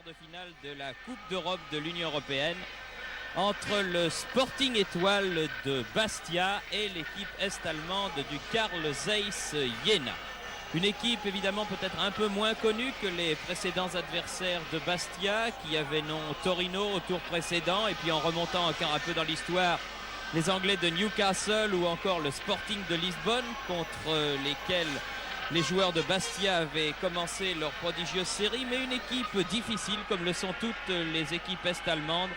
de finale de la Coupe d'Europe de l'Union européenne entre le Sporting Étoile de Bastia et l'équipe est-allemande du Carl Zeiss Jena. Une équipe évidemment peut-être un peu moins connue que les précédents adversaires de Bastia qui avaient nom Torino au tour précédent, et puis en remontant encore un peu dans l'histoire, les Anglais de Newcastle ou encore le Sporting de Lisbonne contre lesquels les joueurs de Bastia avaient commencé leur prodigieuse série, mais une équipe difficile comme le sont toutes les équipes est-allemandes.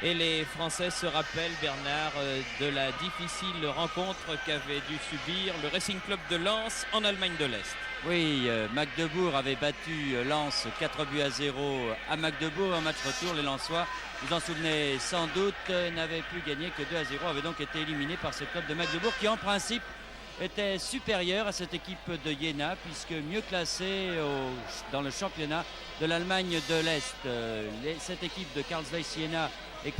Et les Français se rappellent, Bernard, de la difficile rencontre qu'avait dû subir le Racing Club de Lens en Allemagne de l'Est. Oui, Magdebourg avait battu Lens 4-0 à Magdebourg en match retour. Les Lensois, vous en souvenez sans doute, n'avaient pu gagner que 2-0, avaient donc été éliminés par ce club de Magdebourg qui en principe était supérieur à cette équipe de Jena puisque mieux classée dans le championnat de l'Allemagne de l'Est. Cette équipe de Carl Zeiss Jena est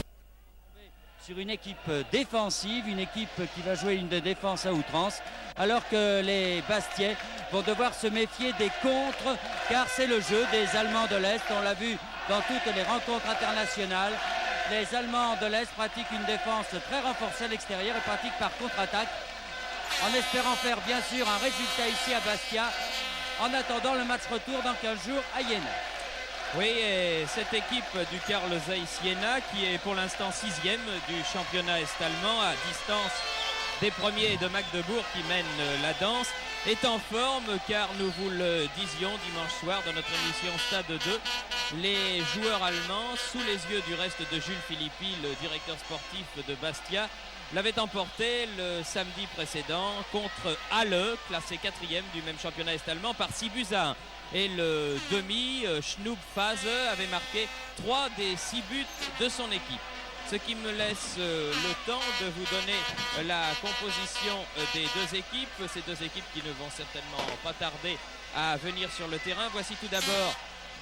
sur une équipe défensive, une équipe qui va jouer une défense à outrance, alors que les Bastiais vont devoir se méfier des contres, car c'est le jeu des Allemands de l'Est. On l'a vu dans toutes les rencontres internationales. Les Allemands de l'Est pratiquent une défense très renforcée à l'extérieur et pratiquent par contre-attaque, en espérant faire bien sûr un résultat ici à Bastia, en attendant le match retour dans 15 jours à Jena. Oui, et cette équipe du Carl Zeiss Jena, qui est pour l'instant 6e du championnat est-allemand, à distance des premiers de Magdebourg qui mènent la danse, est en forme, car nous vous le disions dimanche soir dans notre émission Stade 2, les joueurs allemands, sous les yeux du reste de Jules Philippi, le directeur sportif de Bastia, l'avaient emporté le samedi précédent contre Halle, classé 4e du même championnat est-allemand, par 6-1. Et le demi, Schnoub-Phase, avait marqué 3 des 6 buts de son équipe. Ce qui me laisse le temps de vous donner la composition des deux équipes. Ces deux équipes qui ne vont certainement pas tarder à venir sur le terrain. Voici tout d'abord,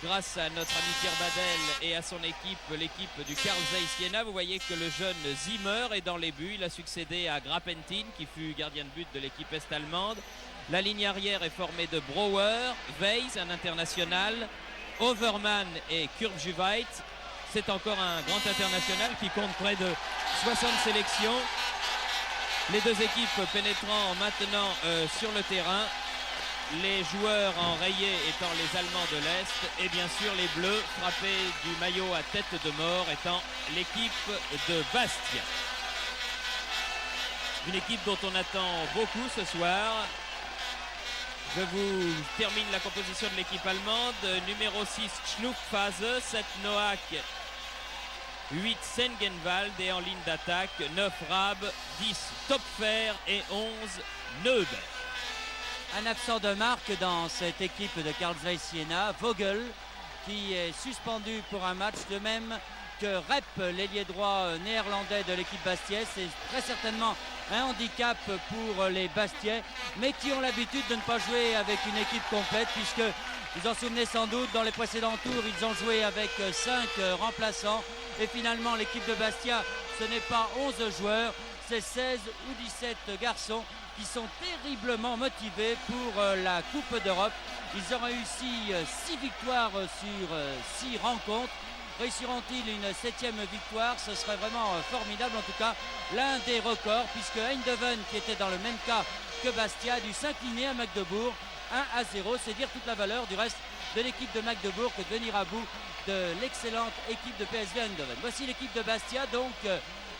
grâce à notre ami Pierre Badel et à son équipe, l'équipe du Carl Zeiss Jena. Vous voyez que le jeune Zimmer est dans les buts. Il a succédé à Grappentin, qui fut gardien de but de l'équipe est-allemande. La ligne arrière est formée de Brouwer, Weiss, un international, Overman et Kurbjuweit. C'est encore un grand international qui compte près de 60 sélections. Les deux équipes pénétrant maintenant sur le terrain. Les joueurs enrayés étant les Allemands de l'Est et bien sûr les Bleus frappés du maillot à tête de mort étant l'équipe de Bastia. Une équipe dont on attend beaucoup ce soir. Je vous termine la composition de l'équipe allemande. Numéro 6, Schnuck-Phase, 7, Noack, 8, Sengenwald et en ligne d'attaque, 9, Raab, 10, Topfer et 11, Neubert. Un absent de marque dans cette équipe de Carl Zeiss Jena, Vogel, qui est suspendu pour un match, de même que Rep, l'ailier droit néerlandais de l'équipe bastiaise. C'est très certainement un handicap pour les Bastiais, mais qui ont l'habitude de ne pas jouer avec une équipe complète, puisque vous en souvenez sans doute, dans les précédents tours, ils ont joué avec 5 remplaçants. Et finalement, l'équipe de Bastia, ce n'est pas 11 joueurs, c'est 16 ou 17 garçons qui sont terriblement motivés pour la Coupe d'Europe. Ils ont réussi 6 victoires sur 6 rencontres. Réussiront-ils une 7e victoire? Ce serait vraiment formidable. En tout cas, l'un des records, puisque Eindhoven, qui était dans le même cas que Bastia, a dû s'incliner à Magdebourg 1-0. C'est dire toute la valeur du reste de l'équipe de Magdebourg que de venir à bout de l'excellente équipe de PSV Eindhoven. Voici l'équipe de Bastia, donc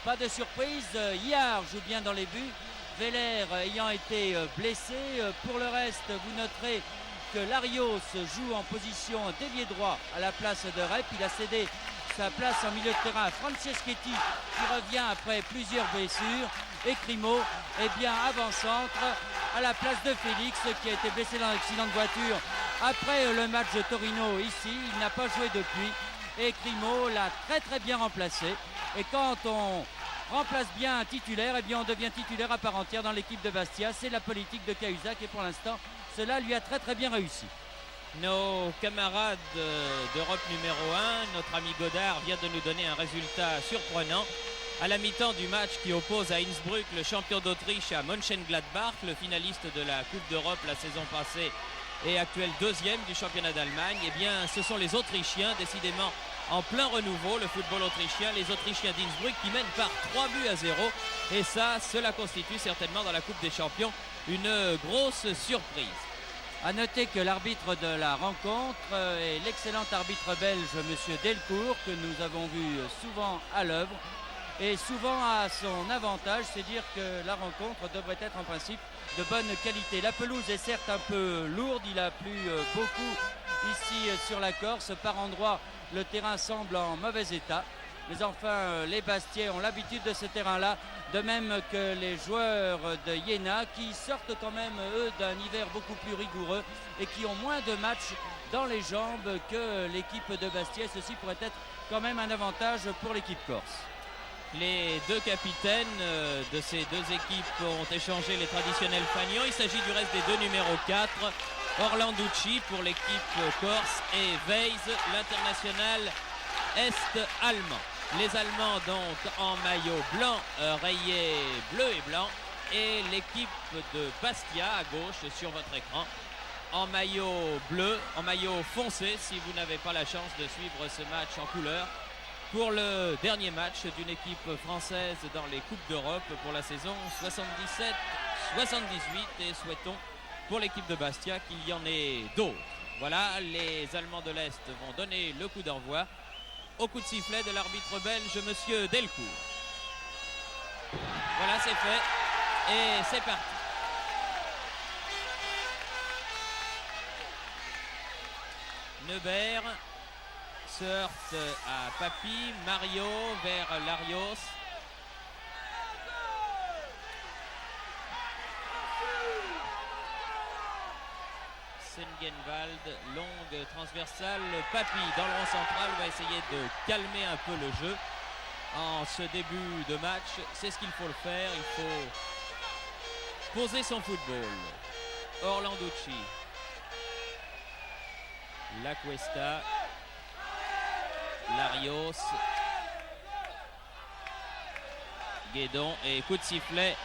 pas de surprise. Yard joue bien dans les buts, Veller ayant été blessé. Pour le reste, vous noterez que Larios joue en position d'ailier droit à la place de Rep. Il a cédé sa place en milieu de terrain à Franceschetti, qui revient après plusieurs blessures. Et Crimo est bien avant-centre à la place de Félix, qui a été blessé dans un accident de voiture après le match de Torino ici. Il n'a pas joué depuis et Crimo l'a très bien remplacé. Et quand on remplace bien un titulaire, eh bien on devient titulaire à part entière dans l'équipe de Bastia. C'est la politique de Cahuzac et pour l'instant cela lui a très bien réussi. Nos camarades d'Europe numéro 1, notre ami Godard vient de nous donner un résultat surprenant. À la mi-temps du match qui oppose à Innsbruck le champion d'Autriche à Mönchengladbach, le finaliste de la Coupe d'Europe la saison passée et actuel deuxième du championnat d'Allemagne. Eh bien, ce sont les Autrichiens, décidément en plein renouveau, le football autrichien, les Autrichiens d'Innsbruck qui mènent par 3-0. Et ça, cela constitue certainement dans la Coupe des Champions une grosse surprise. A noter que l'arbitre de la rencontre est l'excellent arbitre belge Monsieur Delcourt, que nous avons vu souvent à l'œuvre et souvent à son avantage, c'est dire que la rencontre devrait être en principe de bonne qualité. La pelouse est certes un peu lourde, il a plu beaucoup ici sur la Corse. Par endroits, le terrain semble en mauvais état. Mais enfin, les Bastiais ont l'habitude de ce terrain-là, de même que les joueurs de Iéna qui sortent quand même, eux, d'un hiver beaucoup plus rigoureux et qui ont moins de matchs dans les jambes que l'équipe de Bastia. Ceci pourrait être quand même un avantage pour l'équipe corse. Les deux capitaines de ces deux équipes ont échangé les traditionnels fagnons. Il s'agit du reste des deux numéros 4, Orlanducci pour l'équipe corse et Weiss, l'international est-allemand. Les Allemands donc en maillot blanc rayé bleu et blanc et l'équipe de Bastia à gauche sur votre écran en maillot bleu, en maillot foncé si vous n'avez pas la chance de suivre ce match en couleur pour le dernier match d'une équipe française dans les Coupes d'Europe pour la saison 77-78 et souhaitons pour l'équipe de Bastia qu'il y en ait d'autres. Voilà, les Allemands de l'Est vont donner le coup d'envoi au coup de sifflet de l'arbitre belge, Monsieur Delcourt. Voilà, c'est fait et c'est parti. Neubert se heurte à Papi, Mario vers Larios. Sengenwald, longue transversale. Papi dans le rang central va essayer de calmer un peu le jeu en ce début de match. C'est ce qu'il faut le faire. Il faut poser son football. Orlanducci. La Cuesta. Larios. Guédon et coup de sifflet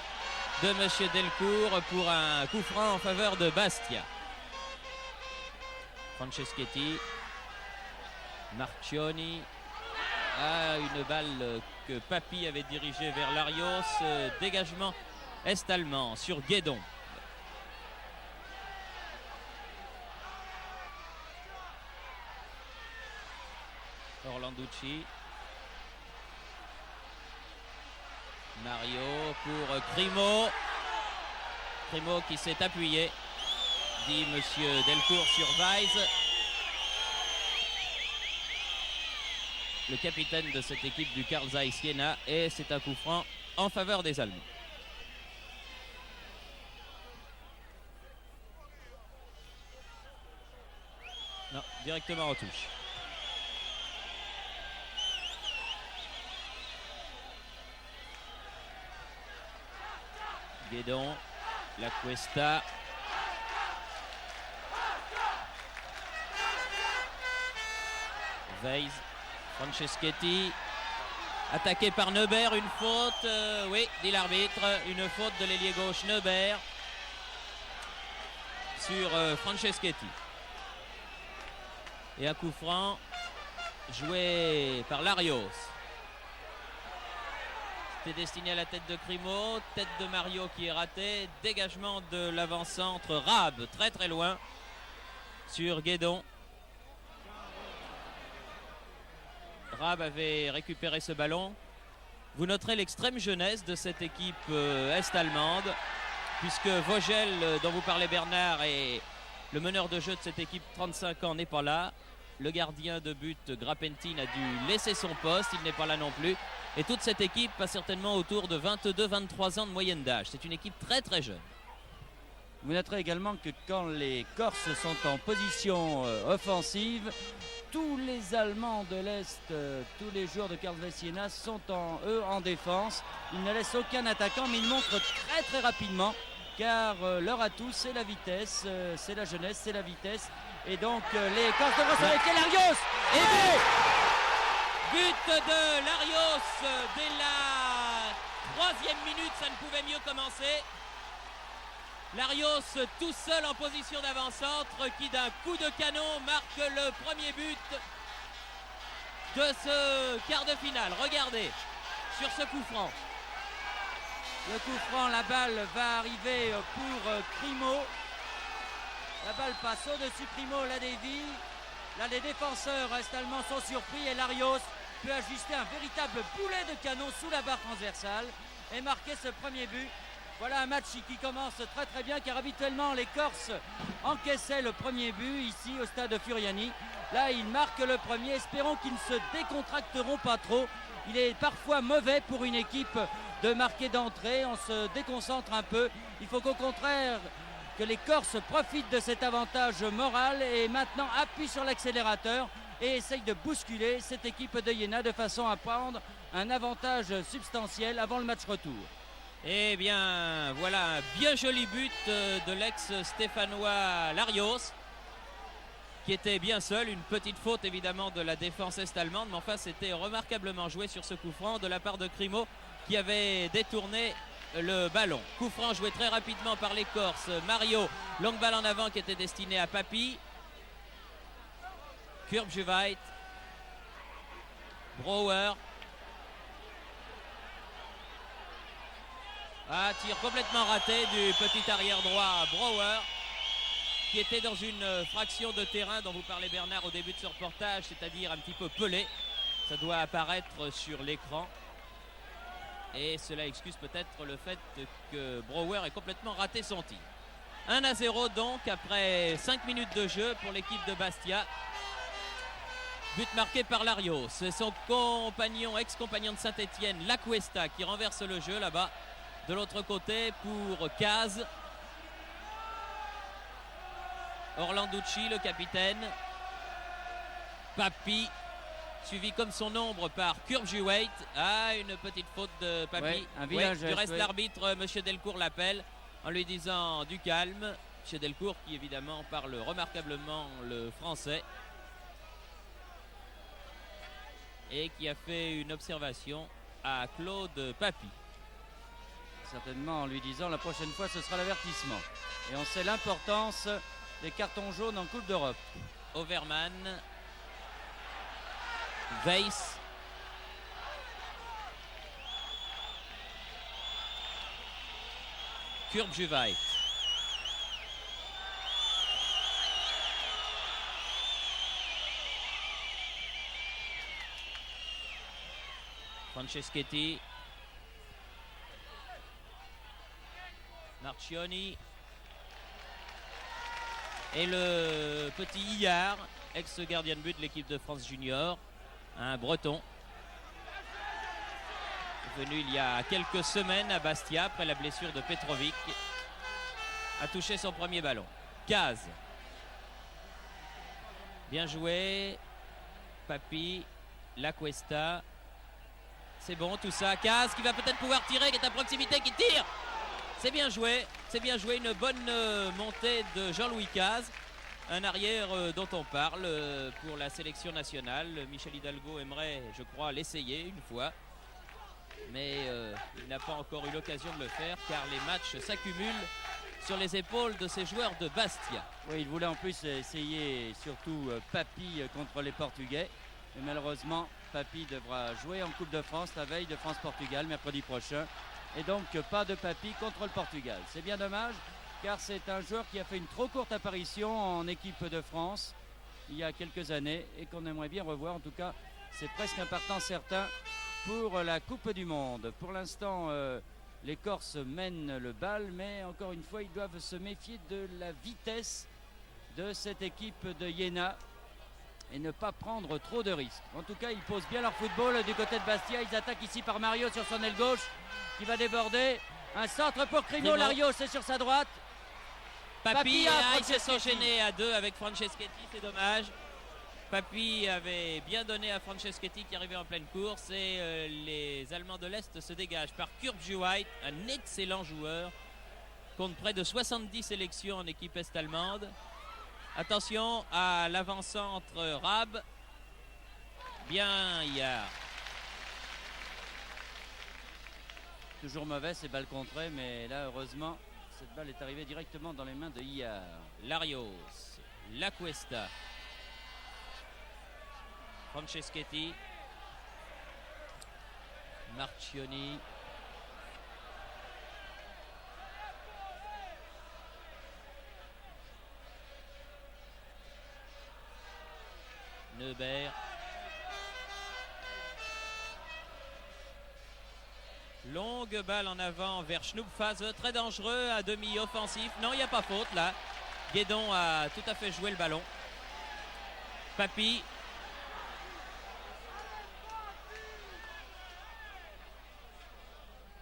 de Monsieur Delcourt pour un coup franc en faveur de Bastia. Franceschetti, Marchioni, une balle que Papi avait dirigée vers Larios, dégagement est-allemand sur Guédon. Orlanducci, Mario pour Crimo, Crimo qui s'est appuyé, dit Monsieur Delcourt sur Weiss. Le capitaine de cette équipe du Carl Zeiss Jena, et c'est un coup franc en faveur des Allemands. Non, directement en touche. Guédon, la Cuesta. Weiss, Franceschetti, attaqué par Neubert, une faute, oui, dit l'arbitre, une faute de l'ailier gauche Neubert sur Franceschetti. Et un coup franc joué par Larios. C'était destiné à la tête de Crimo, tête de Mario qui est ratée, dégagement de l'avant-centre Raab, très très loin sur Guédon. Raab avait récupéré ce ballon. Vous noterez l'extrême jeunesse de cette équipe est-allemande, puisque Vogel, dont vous parlez Bernard, et le meneur de jeu de cette équipe, 35 ans, n'est pas là. Le gardien de but, Grappentin, a dû laisser son poste, il n'est pas là non plus. Et toute cette équipe a certainement autour de 22-23 ans de moyenne d'âge. C'est une équipe très très jeune. Vous noterez également que quand les Corses sont en position offensive, tous les Allemands de l'Est, tous les joueurs de Carl Zeiss Jena sont eux en défense. Ils ne laissent aucun attaquant, mais ils montrent très très rapidement, car leur atout c'est la vitesse, c'est la jeunesse, c'est la vitesse. Et donc les Corses devront s'arrêter. Larios et but de Larios dès la 3e minute, ça ne pouvait mieux commencer. Larios tout seul en position d'avant-centre qui d'un coup de canon marque le premier but de ce quart de finale. Regardez sur ce coup franc. Le coup franc, la balle va arriver pour Crimo. La balle passe au-dessus, Crimo la dévie. Là, les défenseurs allemands sont surpris et Larios peut ajuster un véritable boulet de canon sous la barre transversale et marquer ce premier but. Voilà un match qui commence très très bien car habituellement les Corses encaissaient le premier but ici au stade Furiani. Là, ils marquent le premier. Espérons qu'ils ne se décontracteront pas trop. Il est parfois mauvais pour une équipe de marquer d'entrée. On se déconcentre un peu. Il faut qu'au contraire que les Corses profitent de cet avantage moral et maintenant appuient sur l'accélérateur et essayent de bousculer cette équipe de Iéna de façon à prendre un avantage substantiel avant le match retour. Eh bien, voilà un bien joli but de l'ex-stéphanois Larios, qui était bien seul. Une petite faute évidemment de la défense est-allemande, mais enfin c'était remarquablement joué sur ce coup franc de la part de Crimo qui avait détourné le ballon. Coup franc joué très rapidement par les Corses. Mario, longue balle en avant qui était destinée à Papi. Kurbjuweit, Brouwer. Tir complètement raté du petit arrière droit Brouwer, qui était dans une fraction de terrain dont vous parlez Bernard au début de ce reportage, c'est-à-dire un petit peu pelé. Ça doit apparaître sur l'écran. Et cela excuse peut-être le fait que Brouwer ait complètement raté son tir. 1-0 donc après 5 minutes de jeu pour l'équipe de Bastia. But marqué par Larios. C'est son compagnon, ex-compagnon de Saint-Etienne, Lacuesta, qui renverse le jeu là-bas. De l'autre côté pour Caz. Orlanducci, le capitaine. Papi, suivi comme son ombre par Kurbjuweit. Une petite faute de Papi. Ouais, du reste, l'arbitre, M. Delcourt, l'appelle en lui disant du calme. M. Delcourt qui évidemment parle remarquablement le français. Et qui a fait une observation à Claude Papi. Certainement en lui disant la prochaine fois ce sera l'avertissement. Et on sait l'importance des cartons jaunes en Coupe d'Europe. Overman, Weiss, Kurbjuweit. Franceschetti, Marchioni et le petit Iyar, ex-gardien de but de l'équipe de France Junior, un breton venu il y a quelques semaines à Bastia après la blessure de Petrovic, a touché son premier ballon. Caz, bien joué. Papi, Lacuesta, c'est bon tout ça. Caz qui va peut-être pouvoir tirer, qui est à proximité, qui tire. C'est bien joué, une bonne montée de Jean-Louis Caz, un arrière dont on parle pour la sélection nationale. Michel Hidalgo aimerait, je crois, l'essayer une fois, mais il n'a pas encore eu l'occasion de le faire car les matchs s'accumulent sur les épaules de ces joueurs de Bastia. Oui, il voulait en plus essayer surtout Papi contre les Portugais, mais malheureusement Papi devra jouer en Coupe de France la veille de France-Portugal mercredi prochain. Et donc pas de Papi contre le Portugal. C'est bien dommage car c'est un joueur qui a fait une trop courte apparition en équipe de France il y a quelques années et qu'on aimerait bien revoir. En tout cas, c'est presque un partant certain pour la Coupe du Monde. Pour l'instant, les Corses mènent le bal, mais encore une fois, ils doivent se méfier de la vitesse de cette équipe de Iéna et ne pas prendre trop de risques. En tout cas, ils posent bien leur football du côté de Bastia. Ils attaquent ici par Mario sur son aile gauche qui va déborder. Un centre pour Crimo. Larios c'est sur sa droite. Papi ils se sont gênés à deux avec Franceschetti, c'est dommage. Papi avait bien donné à Franceschetti qui arrivait en pleine course et les Allemands de l'Est se dégagent par Kurbjuweit, un excellent joueur, compte près de 70 sélections en équipe est-allemande. Attention à l'avant-centre Rab. Bien Iyar. Toujours mauvais ces balles contrées, mais là heureusement cette balle est arrivée directement dans les mains de Illard. Larios, Lacuesta, Franceschetti, Marchioni, Neubert, longue balle en avant vers Schnoepfase, très dangereux, à demi offensif. Non, il n'y a pas faute là. Guédon a tout à fait joué le ballon. Papy.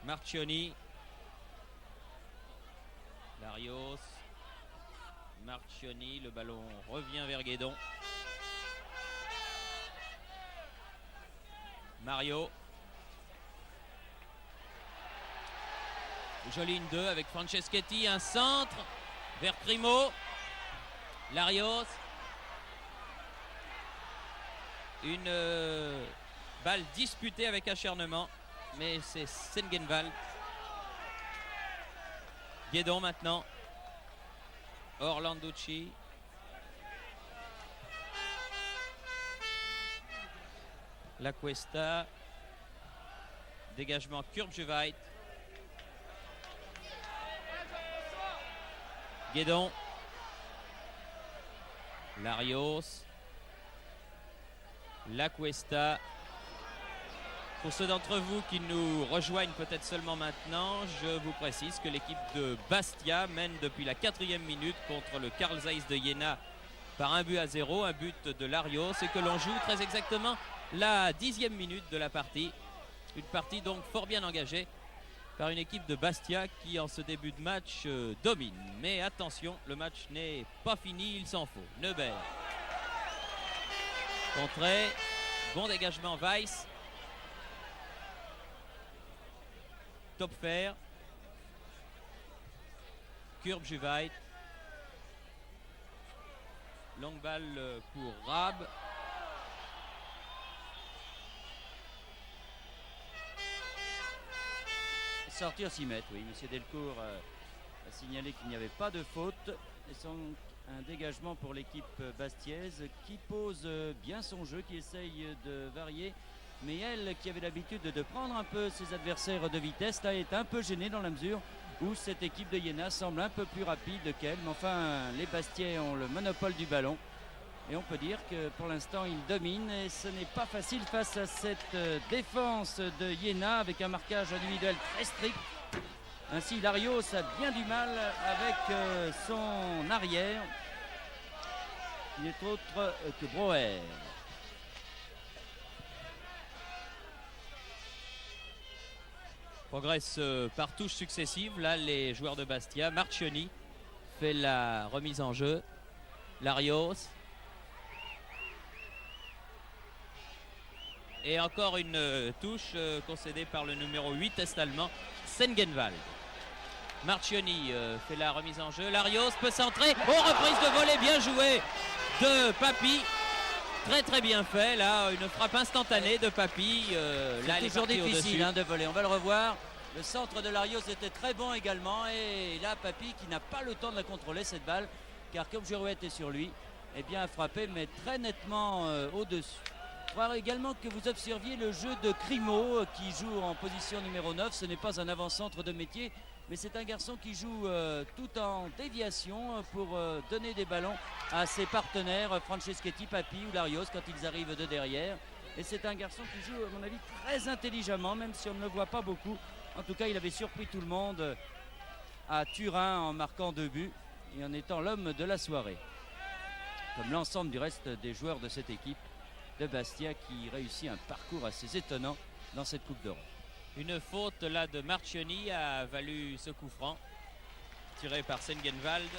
Marchioni. Larios. Marchioni, le ballon revient vers Guédon. Mario. Jolie une 2 avec Franceschetti, un centre vers Primo. Larios. Une balle disputée avec acharnement, mais c'est Sengenvald. Guédon maintenant. Orlanducci. Lacuesta. Dégagement Kurbjuweit. Guédon. Larios. Lacuesta. Pour ceux d'entre vous qui nous rejoignent peut-être seulement maintenant, je vous précise que l'équipe de Bastia mène depuis la 4e minute contre le Carl Zeiss de Iéna par 1-0, un but de Larios, et que l'on joue très exactement la 10e minute de la partie. Une partie donc fort bien engagée par une équipe de Bastia qui en ce début de match domine. Mais attention, le match n'est pas fini, il s'en faut. Neubert. Contré, bon dégagement Weiss. Topfer. Kurbjuweit. Longue balle pour Rab. Sortir 6 mètres, oui. Monsieur Delcourt a signalé qu'il n'y avait pas de faute. Et sans un dégagement pour l'équipe bastiaise qui pose bien son jeu, qui essaye de varier. Mais elle, qui avait l'habitude de prendre un peu ses adversaires de vitesse, là est un peu gênée dans la mesure où cette équipe de Iéna semble un peu plus rapide qu'elle. Mais enfin, les Bastiais ont le monopole du ballon. Et on peut dire que pour l'instant, ils dominent. Et ce n'est pas facile face à cette défense de Iéna avec un marquage individuel très strict. Ainsi, Larios a bien du mal avec son arrière. Il n'est autre que Brouwer. Progresse par touches successives. Là, les joueurs de Bastia. Marchioni fait la remise en jeu. Larios. Et encore une touche concédée par le numéro 8 est-allemand, Sengenvald. Marchioni fait la remise en jeu. Larios peut centrer. Oh, reprise de volée bien jouée de Papy. Très très bien fait. Là, une frappe instantanée de Papy. Là, c'est toujours difficile de voler. On va le revoir. Le centre de Larios était très bon également. Et là, Papy qui n'a pas le temps de la contrôler cette balle. Car comme Girouette est sur lui, eh bien, a frappé mais très nettement au-dessus. Il faut également que vous observiez le jeu de Crimo qui joue en position numéro 9. Ce n'est pas un avant-centre de métier, mais c'est un garçon qui joue tout en déviation pour donner des ballons à ses partenaires Franceschetti, Papy ou Larios quand ils arrivent de derrière. Et c'est un garçon qui joue, à mon avis, très intelligemment, même si on ne le voit pas beaucoup. En tout cas, il avait surpris tout le monde à Turin en marquant 2 buts et en étant l'homme de la soirée. Comme l'ensemble du reste des joueurs de cette équipe de Bastia qui réussit un parcours assez étonnant dans cette Coupe d'Europe. Une faute là de Marchioni a valu ce coup franc tiré par Sengenvald,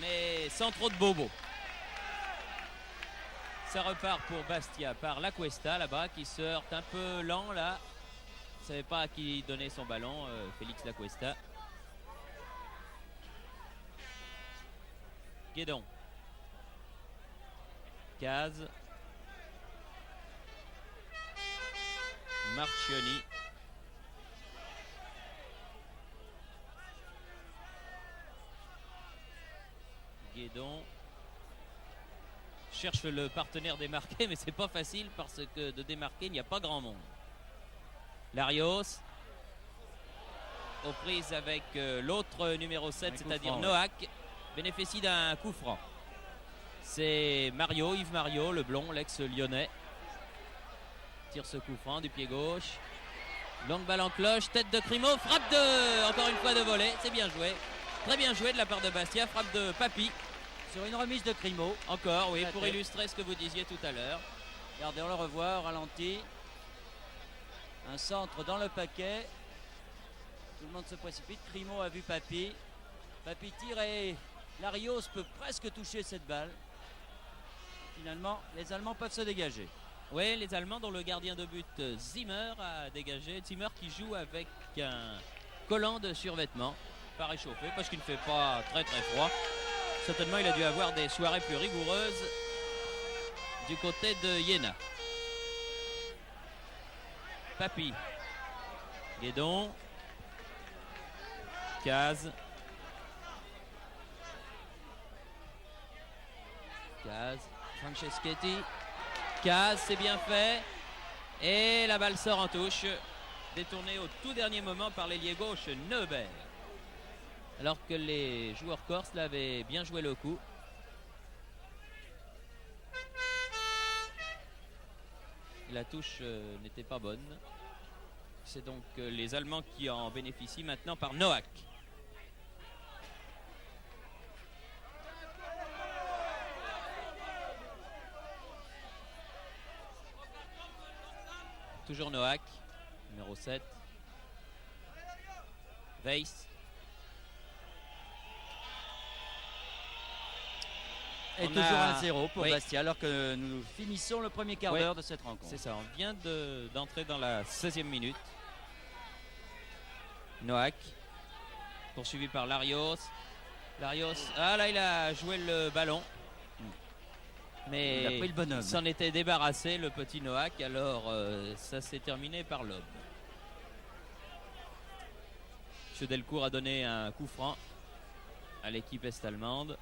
mais sans trop de bobos. Ça repart pour Bastia par Lacuesta là-bas qui se heurte un peu lent là. Il ne savait pas à qui donner son ballon, Félix Lacuesta. Guédon. Caz. Marchioni. Guédon cherche le partenaire démarqué, mais c'est pas facile parce que de démarquer, il n'y a pas grand monde. Larios aux prises avec l'autre numéro 7, c'est-à-dire Noack, bénéficie d'un coup franc. C'est Mario, Yves Mario, le blond, l'ex-lyonnais. Tire ce coup franc du pied gauche. Longue balle en cloche, tête de Crimo, frappe encore une fois de volée, c'est bien joué. Très bien joué de la part de Bastia, frappe de Papy. Sur une remise de Crimo. Encore, oui, pour illustrer ce que vous disiez tout à l'heure. Regardez, on le revoit, ralenti. Un centre dans le paquet. Tout le monde se précipite. Crimo a vu Papy. Papy tire et Larios peut presque toucher cette balle. Finalement, les Allemands peuvent se dégager. Oui, les Allemands dont le gardien de but Zimmer a dégagé. Zimmer qui joue avec un collant de survêtement, pas réchauffé parce qu'il ne fait pas très froid. Certainement, il a dû avoir des soirées plus rigoureuses du côté de Iéna. Papy. Guédon. Caz. Franceschetti. Caz, c'est bien fait. Et la balle sort en touche. Détournée au tout dernier moment par l'ailier gauche Neubert. Alors que les joueurs corses l'avaient bien joué le coup. La touche n'était pas bonne. C'est donc les Allemands qui en bénéficient maintenant par Noack. Toujours Noack, numéro 7. Weiss. Et toujours 1-0 pour Bastia alors que nous finissons le premier quart d'heure de cette rencontre. C'est ça, on vient d'entrer dans la 16e minute. Noack, poursuivi par Larios. Larios, ah là il a joué le ballon. Mais il a pris le bonhomme. Il s'en était débarrassé le petit Noack, alors ça s'est terminé par lobe. Delcourt a donné un coup franc à l'équipe est-allemande.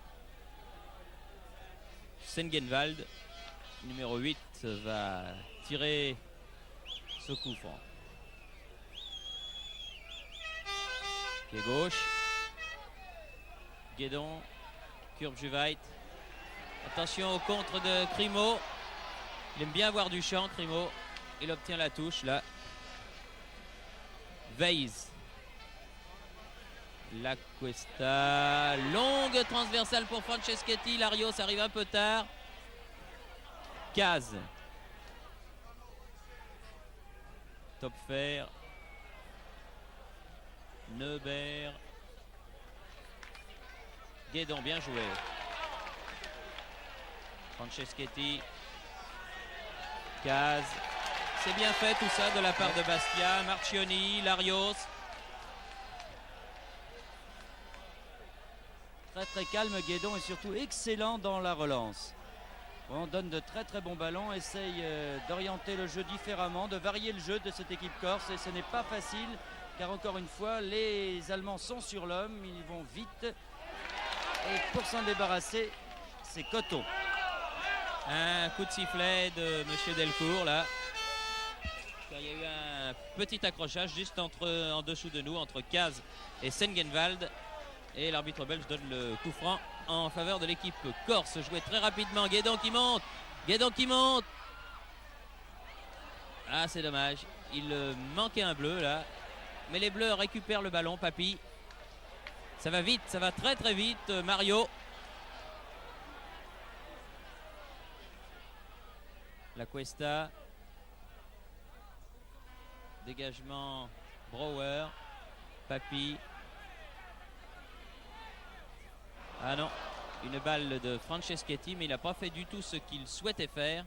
Sengenwald, numéro 8, va tirer ce coup franc. Pied gauche. Guédon, Kurjuvait. Attention au contre de Crimo. Il aime bien avoir du champ, Crimo. Il obtient la touche là. Weiss. La Cuesta, longue transversale pour Franceschetti. Larios arrive un peu tard. Caz. Topfer. Neubert. Guédon, bien joué. Franceschetti. Caz. C'est bien fait tout ça de la part de Bastia. Marchioni, Larios. Très calme Guédon et surtout excellent dans la relance. On donne de très bons ballons, essaye d'orienter le jeu différemment, de varier le jeu de cette équipe corse et ce n'est pas facile car encore une fois les Allemands sont sur l'homme, ils vont vite et pour s'en débarrasser c'est coton. Un coup de sifflet de Monsieur Delcourt là. Il y a eu un petit accrochage juste en dessous de nous entre Caz et Sengenwald. Et l'arbitre belge donne le coup franc en faveur de l'équipe corse. Joué très rapidement. Guédon qui monte. Guédon qui monte. Ah, c'est dommage. Il manquait un bleu là. Mais les bleus récupèrent le ballon. Papy. Ça va vite. Ça va très vite. Mario. La Cuesta. Dégagement. Brouwer. Papy. Ah non, une balle de Franceschetti, mais il n'a pas fait du tout ce qu'il souhaitait faire.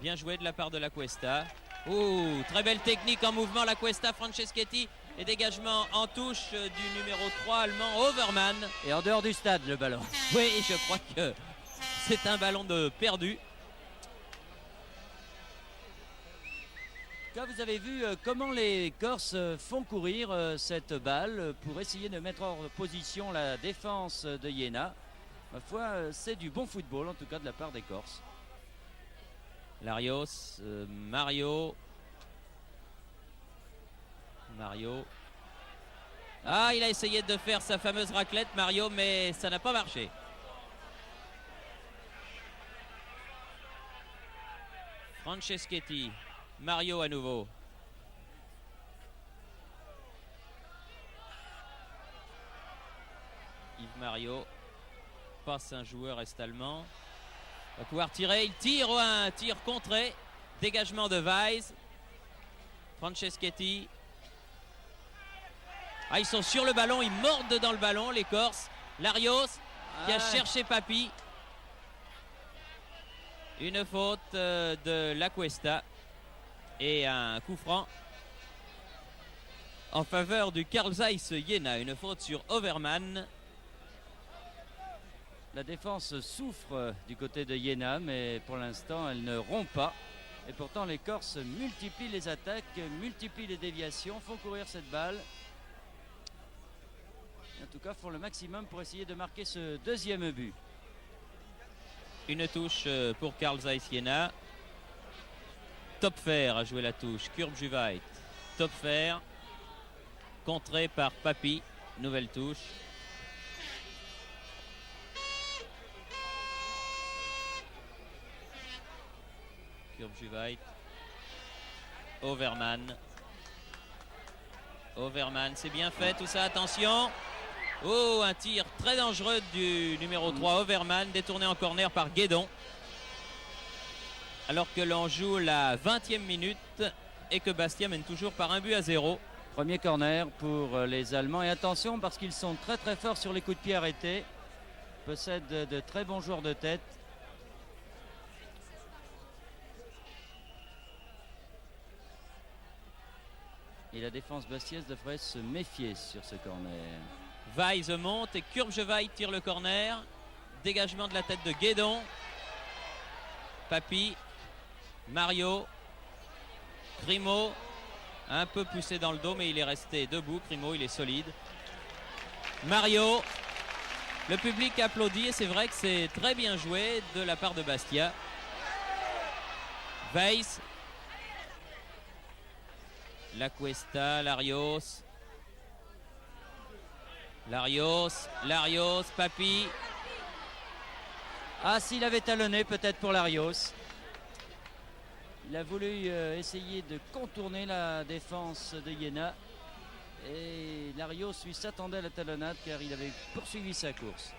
Bien joué de la part de la Cuesta. Oh, très belle technique en mouvement, la Cuesta, Franceschetti. Et dégagement en touche du numéro 3 allemand, Overman. Et en dehors du stade, le ballon. Oui, je crois que c'est un ballon de perdu. Là, vous avez vu comment les Corses font courir cette balle pour essayer de mettre en position la défense de Iéna. Ma foi, c'est du bon football, en tout cas de la part des Corses. Larios, Mario. Ah, il a essayé de faire sa fameuse raclette, Mario, mais ça n'a pas marché. Franceschetti, Mario à nouveau. Yves Mario passe un joueur est-allemand. Va pouvoir tirer, il tire, un tir contré. Dégagement de Weiss. Franceschetti. Ah, ils sont sur le ballon, ils mordent dans le ballon, les Corses. Larios qui a cherché Papi. Une faute de La Cuesta et un coup franc en faveur du Carl Zeiss Jena. Une faute sur Overman. La défense souffre du côté de Jena, mais pour l'instant elle ne rompt pas. Et pourtant les Corses multiplient les attaques, multiplient les déviations, font courir cette balle. Et en tout cas font le maximum pour essayer de marquer ce deuxième but. Une touche pour Carl Zeiss Jena. Topfer a joué la touche. Kurb Juvait. Topfer. Contré par Papi. Nouvelle touche. Kurb Juvait. Overman. Overman, c'est bien fait tout ça. Attention. Oh, un tir très dangereux du numéro 3, Overman, détourné en corner par Guédon. Alors que l'on joue la 20e minute et que Bastia mène toujours par 1-0. Premier corner pour les Allemands. Et attention parce qu'ils sont très très forts sur les coups de pied arrêtés. Possèdent de très bons joueurs de tête. Et la défense bastiaise devrait se méfier sur ce corner. Weiss monte et Kurbjevait tire le corner. Dégagement de la tête de Guédon. Papi. Mario. Grimaud. Un peu poussé dans le dos, mais il est resté debout. Grimaud, il est solide. Mario. Le public applaudit et c'est vrai que c'est très bien joué de la part de Bastia. Weiss. La Cuesta, Larios. Larios, Papi. Ah, s'il avait talonné peut-être pour Larios. Il a voulu essayer de contourner la défense de Jena. Et Larios lui s'attendait à la talonnade car il avait poursuivi sa course.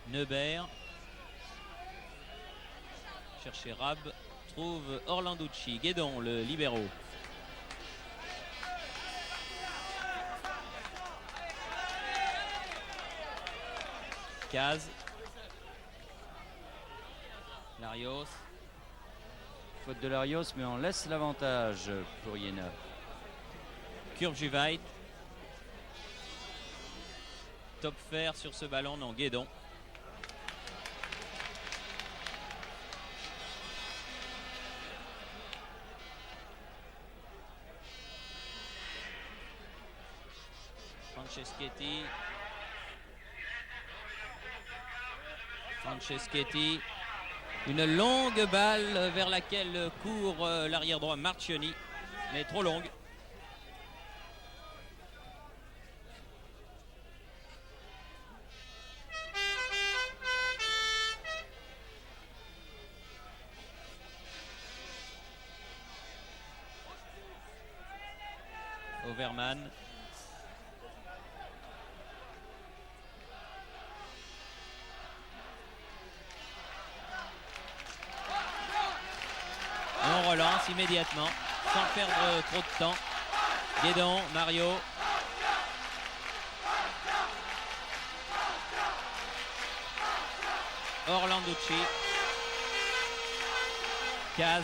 Neubert. Chercher Rab. Trouve Orlanducci. Guédon, le libéro. Caz. Larios. Faute de Larios, mais on laisse l'avantage pour Jena. Kurbjevait. Topfer sur ce ballon, non, Guédon. Franceschetti. Une longue balle vers laquelle court l'arrière droit Marchioni, mais trop longue. Overman. On relance immédiatement, sans perdre trop de temps. Guédon, Mario. Orlanducci. Caz.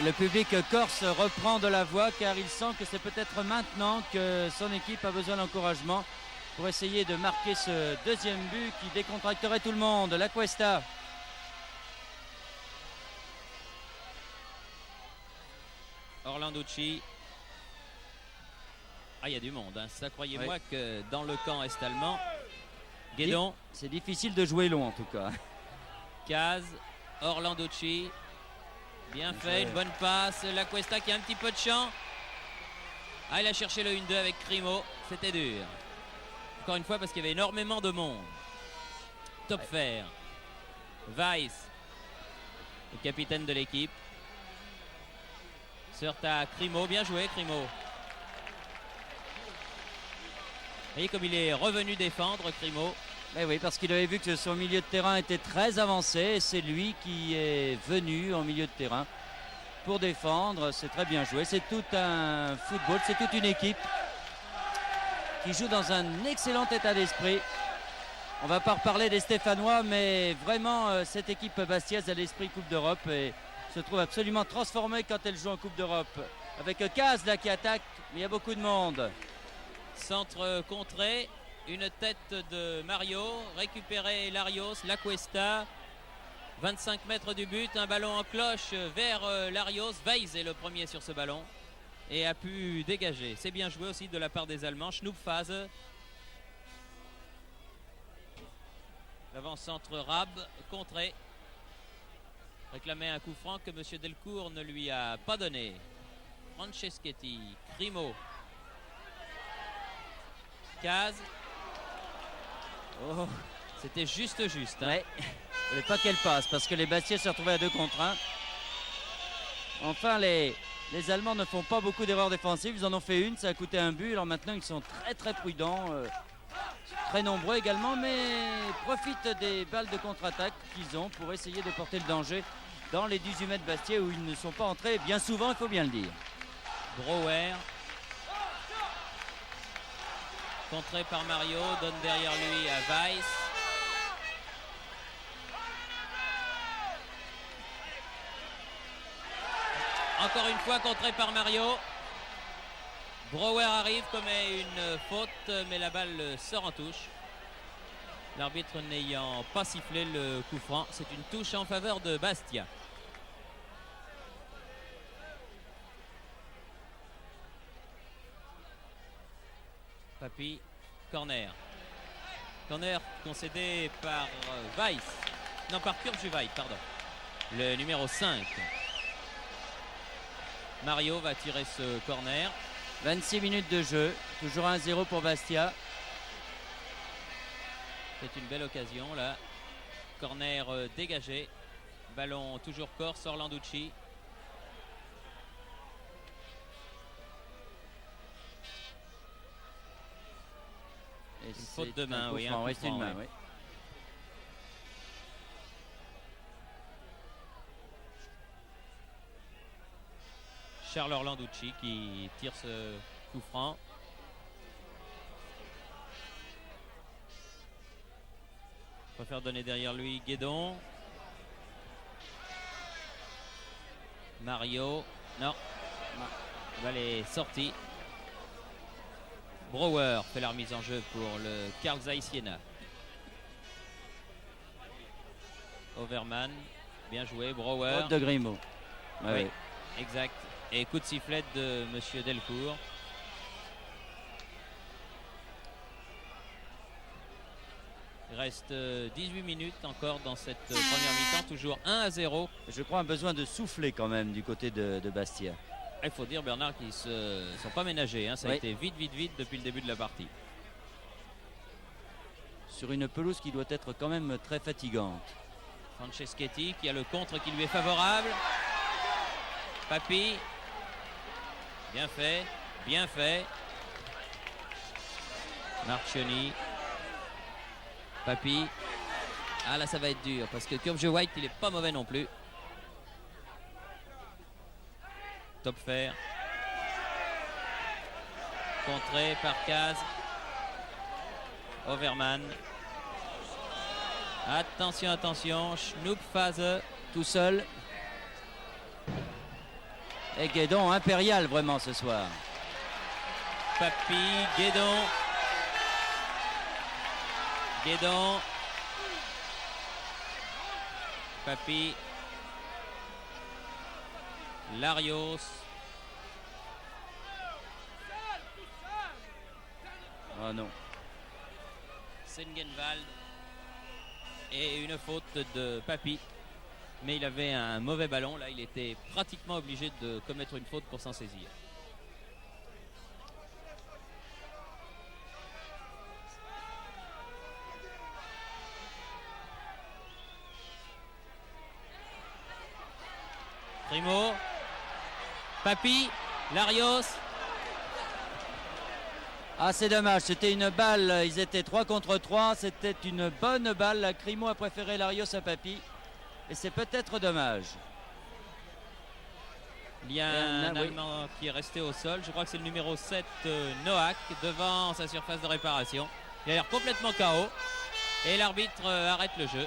Le public corse reprend de la voix car il sent que c'est peut-être maintenant que son équipe a besoin d'encouragement pour essayer de marquer ce deuxième but qui décontracterait tout le monde. La Cuesta. Orlanducci. Ah, il y a du monde, hein. Ça, croyez-moi que dans le camp est-allemand, Guédon. C'est difficile de jouer long en tout cas. Caz, Orlanducci. Bien fait, une bonne passe. La Cuesta qui a un petit peu de champ. Ah, il a cherché le 1-2 avec Crimo. C'était dur. Encore une fois parce qu'il y avait énormément de monde. Topfer. Weiss, le capitaine de l'équipe. Surta Crimo. Bien joué, Crimo. Vous voyez comme il est revenu défendre, Crimo. Mais oui, parce qu'il avait vu que son milieu de terrain était très avancé et c'est lui qui est venu en milieu de terrain pour défendre. C'est très bien joué. C'est tout un football, c'est toute une équipe qui joue dans un excellent état d'esprit. On ne va pas reparler des Stéphanois, mais vraiment cette équipe bastiaise a l'esprit Coupe d'Europe et se trouve absolument transformée quand elle joue en Coupe d'Europe. Avec Caz là qui attaque, mais il y a beaucoup de monde. Centre contré. Une tête de Mario, récupéré Larios, La Cuesta, 25 mètres du but, un ballon en cloche vers Larios. Weiss est le premier sur ce ballon et a pu dégager. C'est bien joué aussi de la part des Allemands. Schnupfase. L'avant-centre Rab, contré. Réclamait un coup franc que M. Delcourt ne lui a pas donné. Franceschetti, Crimo. Caz. Oh, c'était juste. Hein. Ouais. Il ne fallait pas qu'elle passe parce que les Bastiais se retrouvaient à 2 contre 1. Enfin, les Allemands ne font pas beaucoup d'erreurs défensives. Ils en ont fait une, ça a coûté un but. Alors maintenant, ils sont très prudents. Très nombreux également, mais profitent des balles de contre-attaque qu'ils ont pour essayer de porter le danger dans les 18 mètres Bastiais où ils ne sont pas entrés bien souvent, il faut bien le dire. Brouwer. Contré par Mario, donne derrière lui à Weiss. Encore une fois contré par Mario. Brouwer arrive, commet une faute, mais la balle sort en touche. L'arbitre n'ayant pas sifflé le coup franc, c'est une touche en faveur de Bastia. Papi, corner. Corner concédé par Weiss. Non, par Kurjuvaï, pardon. Le numéro 5. Mario va tirer ce corner. 26 minutes de jeu, toujours 1-0 pour Bastia. C'est une belle occasion là. Corner dégagé. Ballon toujours corse, Orlanducci. Et une faute de main, oui. C'est une main, oui. Charles Orlanducci qui tire ce coup franc. On va faire donner derrière lui Guédon. Mario. Non. La balle est sortie. Brouwer fait la remise en jeu pour le Carl Zeiss Jena. Overman. Bien joué. Brouwer. Faute de Grimaud. Oui, exact. Et coup de sifflet de Monsieur Delcourt. Il reste 18 minutes encore dans cette première mi-temps, toujours 1-0. Je crois un besoin de souffler quand même du côté de Bastia. Il faut dire, Bernard, qu'ils ne sont pas ménagés. Hein. Ça a été vite depuis le début de la partie. Sur une pelouse qui doit être quand même très fatigante. Franceschetti qui a le contre qui lui est favorable. Papi. Bien fait, bien fait. Marchioni. Papi. Ah là ça va être dur parce que Kurjuvaï il est pas mauvais non plus. Topfer. Contré par Caz. Overman. Attention, attention. Schnupfase tout seul. Et Guédon impérial vraiment ce soir. Papi, Guédon. Guédon. Papi. Larios. Oh non. Sengenwald. Et une faute de Papy. Mais il avait un mauvais ballon. Là, il était pratiquement obligé de commettre une faute pour s'en saisir. Primo, Papy, Larios. Ah, c'est dommage, c'était une balle, ils étaient 3 contre 3, c'était une bonne balle. Crimo a préféré Larios à Papy et c'est peut-être dommage. Il y a un Allemand qui est resté au sol, je crois que c'est le numéro 7 Noack devant sa surface de réparation. Il a l'air complètement KO et l'arbitre arrête le jeu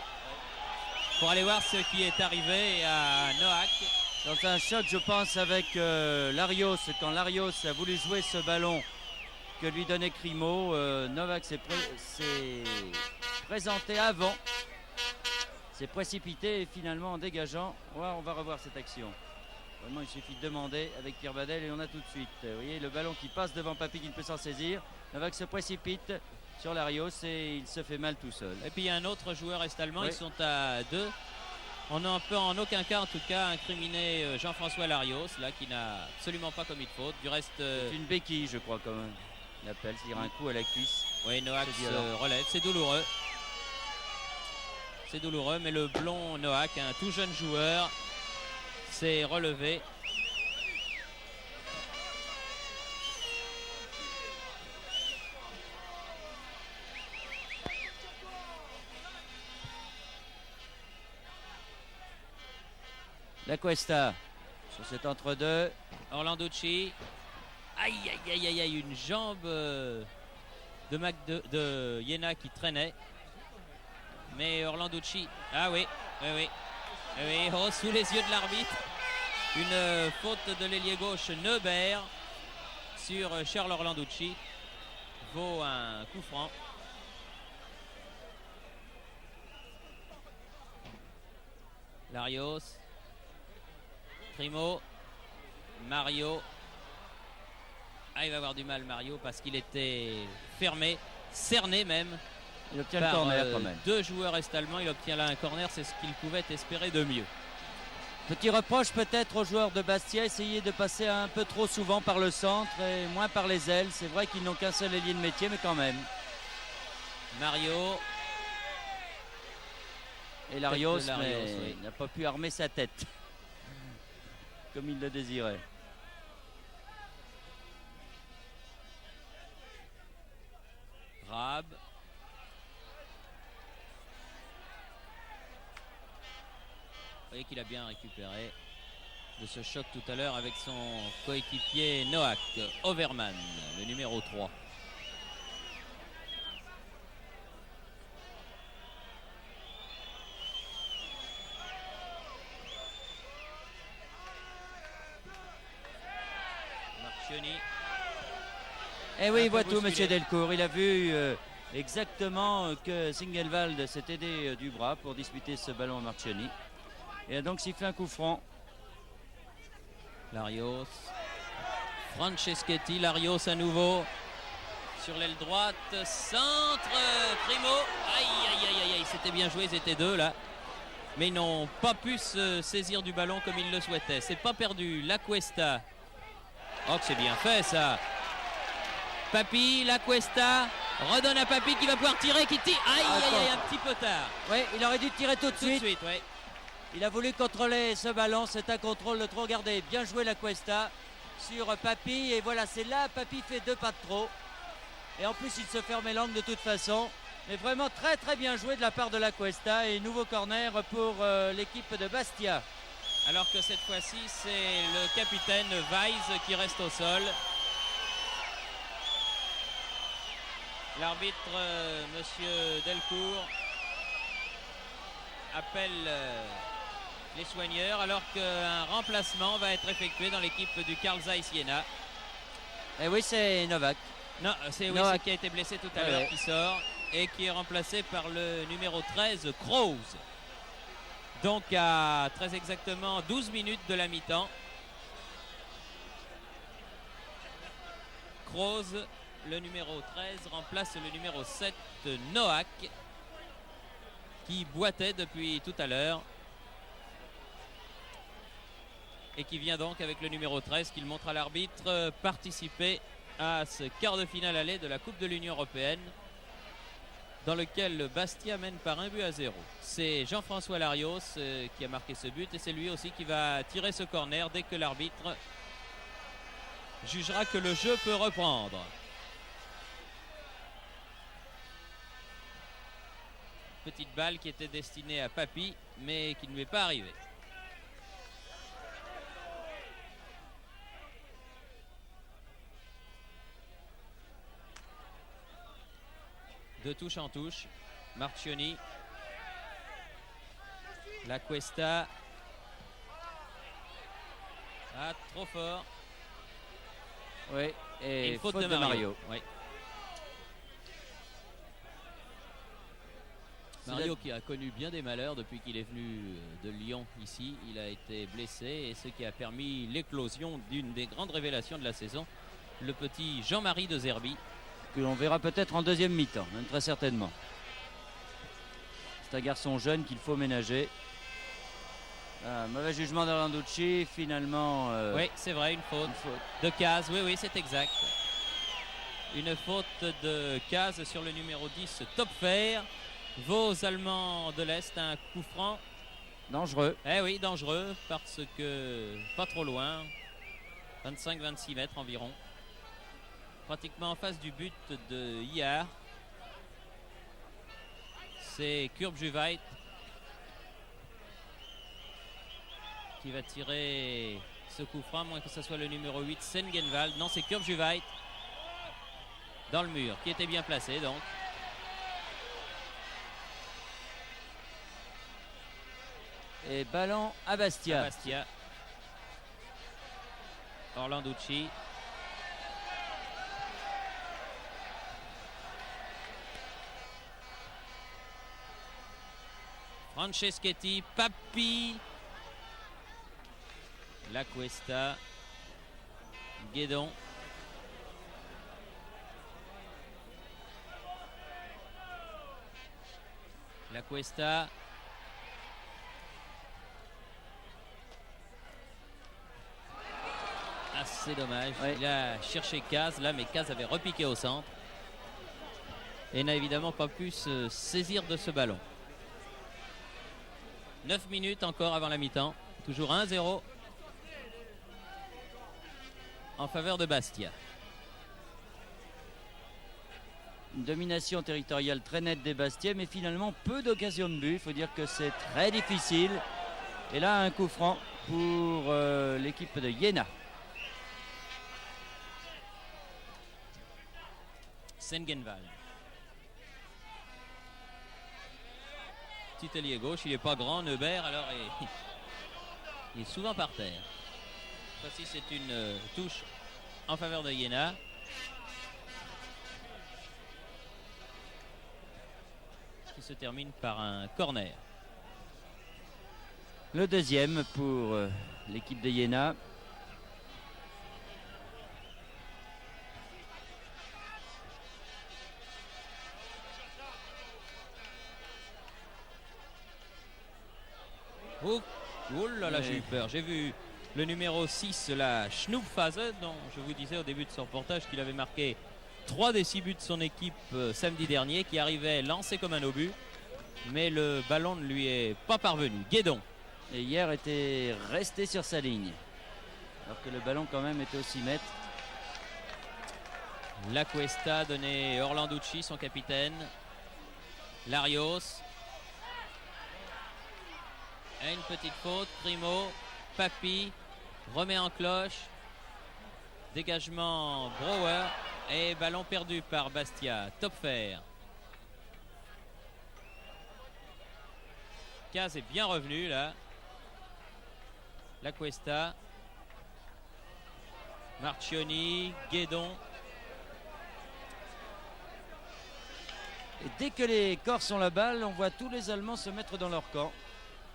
pour aller voir ce qui est arrivé à Noack. Dans un choc, je pense, avec Larios, quand Larios a voulu jouer ce ballon que lui donnait Crimo, Novak s'est présenté avant, s'est précipité et finalement en dégageant, on va revoir cette action. Vraiment, il suffit de demander avec Pierre Badel et on a tout de suite. Vous voyez le ballon qui passe devant Papy qui ne peut s'en saisir. Novak se précipite sur Larios et il se fait mal tout seul. Et puis il y a un autre joueur est-allemand, oui. Ils sont à 2. On ne peut en aucun cas, en tout cas, incriminer Jean-François Larios, là, qui n'a absolument pas commis de faute. Du reste, c'est une béquille, je crois, quand même. Il appelle, c'est-à-dire un coup à la cuisse. Oui, Noack se relève. C'est douloureux. C'est douloureux, mais le blond Noack, un tout jeune joueur, s'est relevé. La Cuesta sur cet entre-deux. Orlanducci. Aïe, aïe, aïe, aïe, aïe, une jambe de Iéna qui traînait. Mais Orlanducci, ah oui, oui, oui, oui, oh, sous les yeux de l'arbitre. Une faute de l'ailier gauche Neubert sur Charles Orlanducci vaut un coup franc. Larios. Primo, Mario. Ah, il va avoir du mal Mario parce qu'il était fermé, cerné même. Il obtient le corner quand même. 2 joueurs est-allemands, il obtient là un corner, c'est ce qu'il pouvait espérer de mieux. Petit reproche peut-être aux joueurs de Bastia, essayer de passer un peu trop souvent par le centre et moins par les ailes. C'est vrai qu'ils n'ont qu'un seul ailier de métier, mais quand même. Mario. Et Larios, oui, n'a pas pu armer sa tête comme il le désirait. Rab. Vous voyez qu'il a bien récupéré de ce choc tout à l'heure avec son coéquipier Noack Overman, le numéro 3. Et oui, il voit tout, monsieur Delcourt. Il a vu exactement que Sengenwald s'est aidé du bras pour disputer ce ballon à Marcioni. Et a donc sifflé un coup franc. Larios. Franceschetti, Larios à nouveau. Sur l'aile droite, centre, Primo. Aïe, aïe, aïe, aïe, c'était bien joué, ils étaient 2 là. Mais ils n'ont pas pu se saisir du ballon comme ils le souhaitaient. C'est pas perdu, La Cuesta. Oh, que c'est bien fait ça. Papy, La Cuesta, redonne à Papy qui va pouvoir tirer, qui tire. Aïe, aïe, aïe, un petit peu tard. Oui, il aurait dû tirer tout de suite. Ouais. Il a voulu contrôler ce ballon, c'est un contrôle de trop. Regardez, bien joué La Cuesta sur Papy. Et voilà, c'est là, Papy fait 2 pas de trop. Et en plus, il se fermait l'angle de toute façon. Mais vraiment très très bien joué de la part de La Cuesta. Et nouveau corner pour l'équipe de Bastia. Alors que cette fois-ci, c'est le capitaine Weiss qui reste au sol. L'arbitre, monsieur Delcourt, appelle les soigneurs alors qu'un remplacement va être effectué dans l'équipe du Carl Zeiss Jena. Et oui, c'est Novak. Non, c'est Novak qui a été blessé tout à l'heure qui sort et qui est remplacé par le numéro 13, Kroos. Donc à très exactement 12 minutes de la mi-temps. Kroos, le numéro 13 remplace le numéro 7 Noack, qui boitait depuis tout à l'heure et qui vient donc avec le numéro 13 qu'il montre à l'arbitre participer à ce quart de finale aller de la Coupe de l'Union européenne, dans lequel Bastia mène par 1-0. C'est Jean-François Larios qui a marqué ce but, et c'est lui aussi qui va tirer ce corner dès que l'arbitre jugera que le jeu peut reprendre. Petite balle qui était destinée à Papy, mais qui ne lui est pas arrivée. De touche en touche, Marchioni, La Cuesta, trop fort. Oui, et une faute de Mario. Oui. Mario qui a connu bien des malheurs depuis qu'il est venu de Lyon ici. Il a été blessé, et ce qui a permis l'éclosion d'une des grandes révélations de la saison, le petit Jean-Marie de Zerbi, que l'on verra peut-être en deuxième mi-temps, même très certainement. C'est un garçon jeune qu'il faut ménager. Mauvais jugement d'Orlanducci, finalement. Oui, c'est vrai, une faute de Caz. Oui, c'est exact. Une faute de Caz sur le numéro 10, Topfer. Vos Allemands de l'Est, un coup franc. Dangereux. Eh oui, dangereux, parce que pas trop loin. 25-26 mètres environ. Pratiquement en face du but de Iar. C'est Kurbjuweit qui va tirer ce coup franc, à moins que ce soit le numéro 8, Sengenwald. Non, c'est Kurbjuweit dans le mur, qui était bien placé donc. Et ballon à Bastia. Orlanducci. Franceschetti, Papy, La Cuesta, Guédon. La Cuesta. C'est dommage. Ouais. Il a cherché Caz là, mais Caz avait repiqué au centre et n'a évidemment pas pu se saisir de ce ballon. 9 minutes encore avant la mi-temps. Toujours 1-0 en faveur de Bastia. Une domination territoriale très nette des Bastiais, mais finalement peu d'occasions de but. Il faut dire que c'est très difficile. Et là, un coup franc pour l'équipe de Jena. Sengenwald. Petit ailier gauche, il n'est pas grand, Neubert, alors il est souvent par terre. Voici, c'est une touche en faveur de Jena. Qui se termine par un corner. Le deuxième pour l'équipe de Jena. Oh là là, j'ai eu peur. J'ai vu le numéro 6, la Schnoepphase, dont je vous disais au début de son reportage qu'il avait marqué 3 des 6 buts de son équipe samedi dernier, qui arrivait lancé comme un obus, mais le ballon ne lui est pas parvenu. Guédon. Et hier était resté sur sa ligne, alors que le ballon quand même était au 6 mètres. La Cuesta donnait Orlanducci, son capitaine. Larios. Et une petite faute, Primo, Papy remet en cloche, dégagement Brouwer et ballon perdu par Bastia. Topfer. Caz est bien revenu là. La Cuesta, Marchioni, Guédon. Et dès que les Corses ont la balle, on voit tous les Allemands se mettre dans leur camp.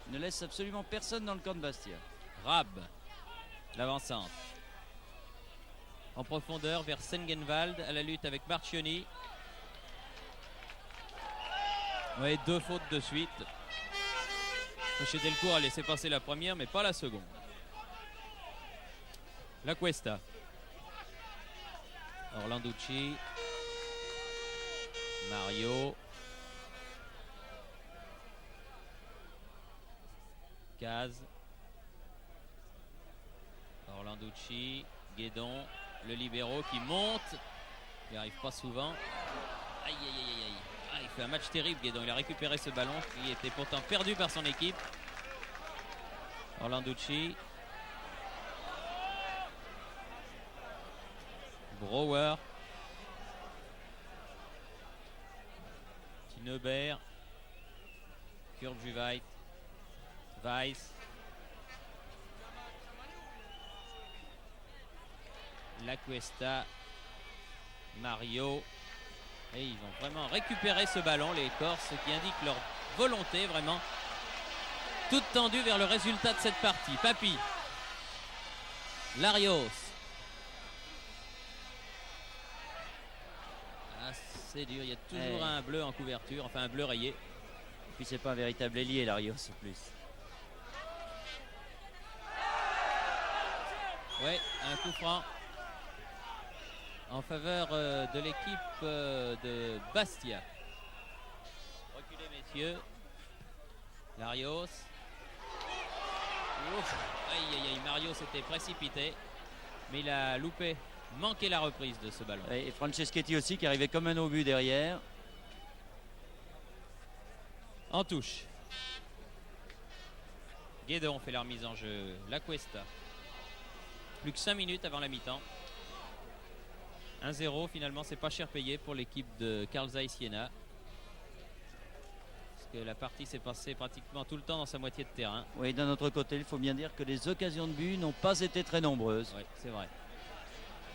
Ne laisse absolument personne dans le camp de Bastia. Rab, l'avancante. en profondeur vers Sengenwald à la lutte avec Marchioni. Oui, 2 fautes de suite. M. Delcourt a laissé passer la première, mais pas la seconde. La Cuesta. Orlanducci. Mario. Caz. Orlanducci. Guédon. Le libéro qui monte. Il n'y arrive pas souvent. Aïe, aïe, aïe, aïe. Ah, il fait un match terrible, Guédon. Il a récupéré ce ballon qui était pourtant perdu par son équipe. Orlanducci. Brouwer. Tinebert. Kurjuvait. Weiss. La Cuesta. Mario. Et ils vont vraiment récupérer ce ballon, les Corses, qui indiquent leur volonté vraiment toute tendue vers le résultat de cette partie. Papi. Larios. Ah, c'est dur, il y a toujours un bleu en couverture, enfin un bleu rayé. Et puis c'est pas un véritable ailier, Larios en plus. Ouais, un coup franc en faveur de l'équipe de Bastia. Reculez, messieurs. Larios. Ouf. Aïe, aïe, aïe, Mario s'était précipité, mais il a manqué la reprise de ce ballon. Et Franceschetti aussi qui arrivait comme un obus derrière. En touche. Guédon fait la remise en jeu. La Cuesta. Plus que 5 minutes avant la mi-temps. 1-0, finalement, c'est pas cher payé pour l'équipe de Carl Zeiss Jena. Parce que la partie s'est passée pratiquement tout le temps dans sa moitié de terrain. Oui, d'un autre côté, il faut bien dire que les occasions de but n'ont pas été très nombreuses. Oui, c'est vrai.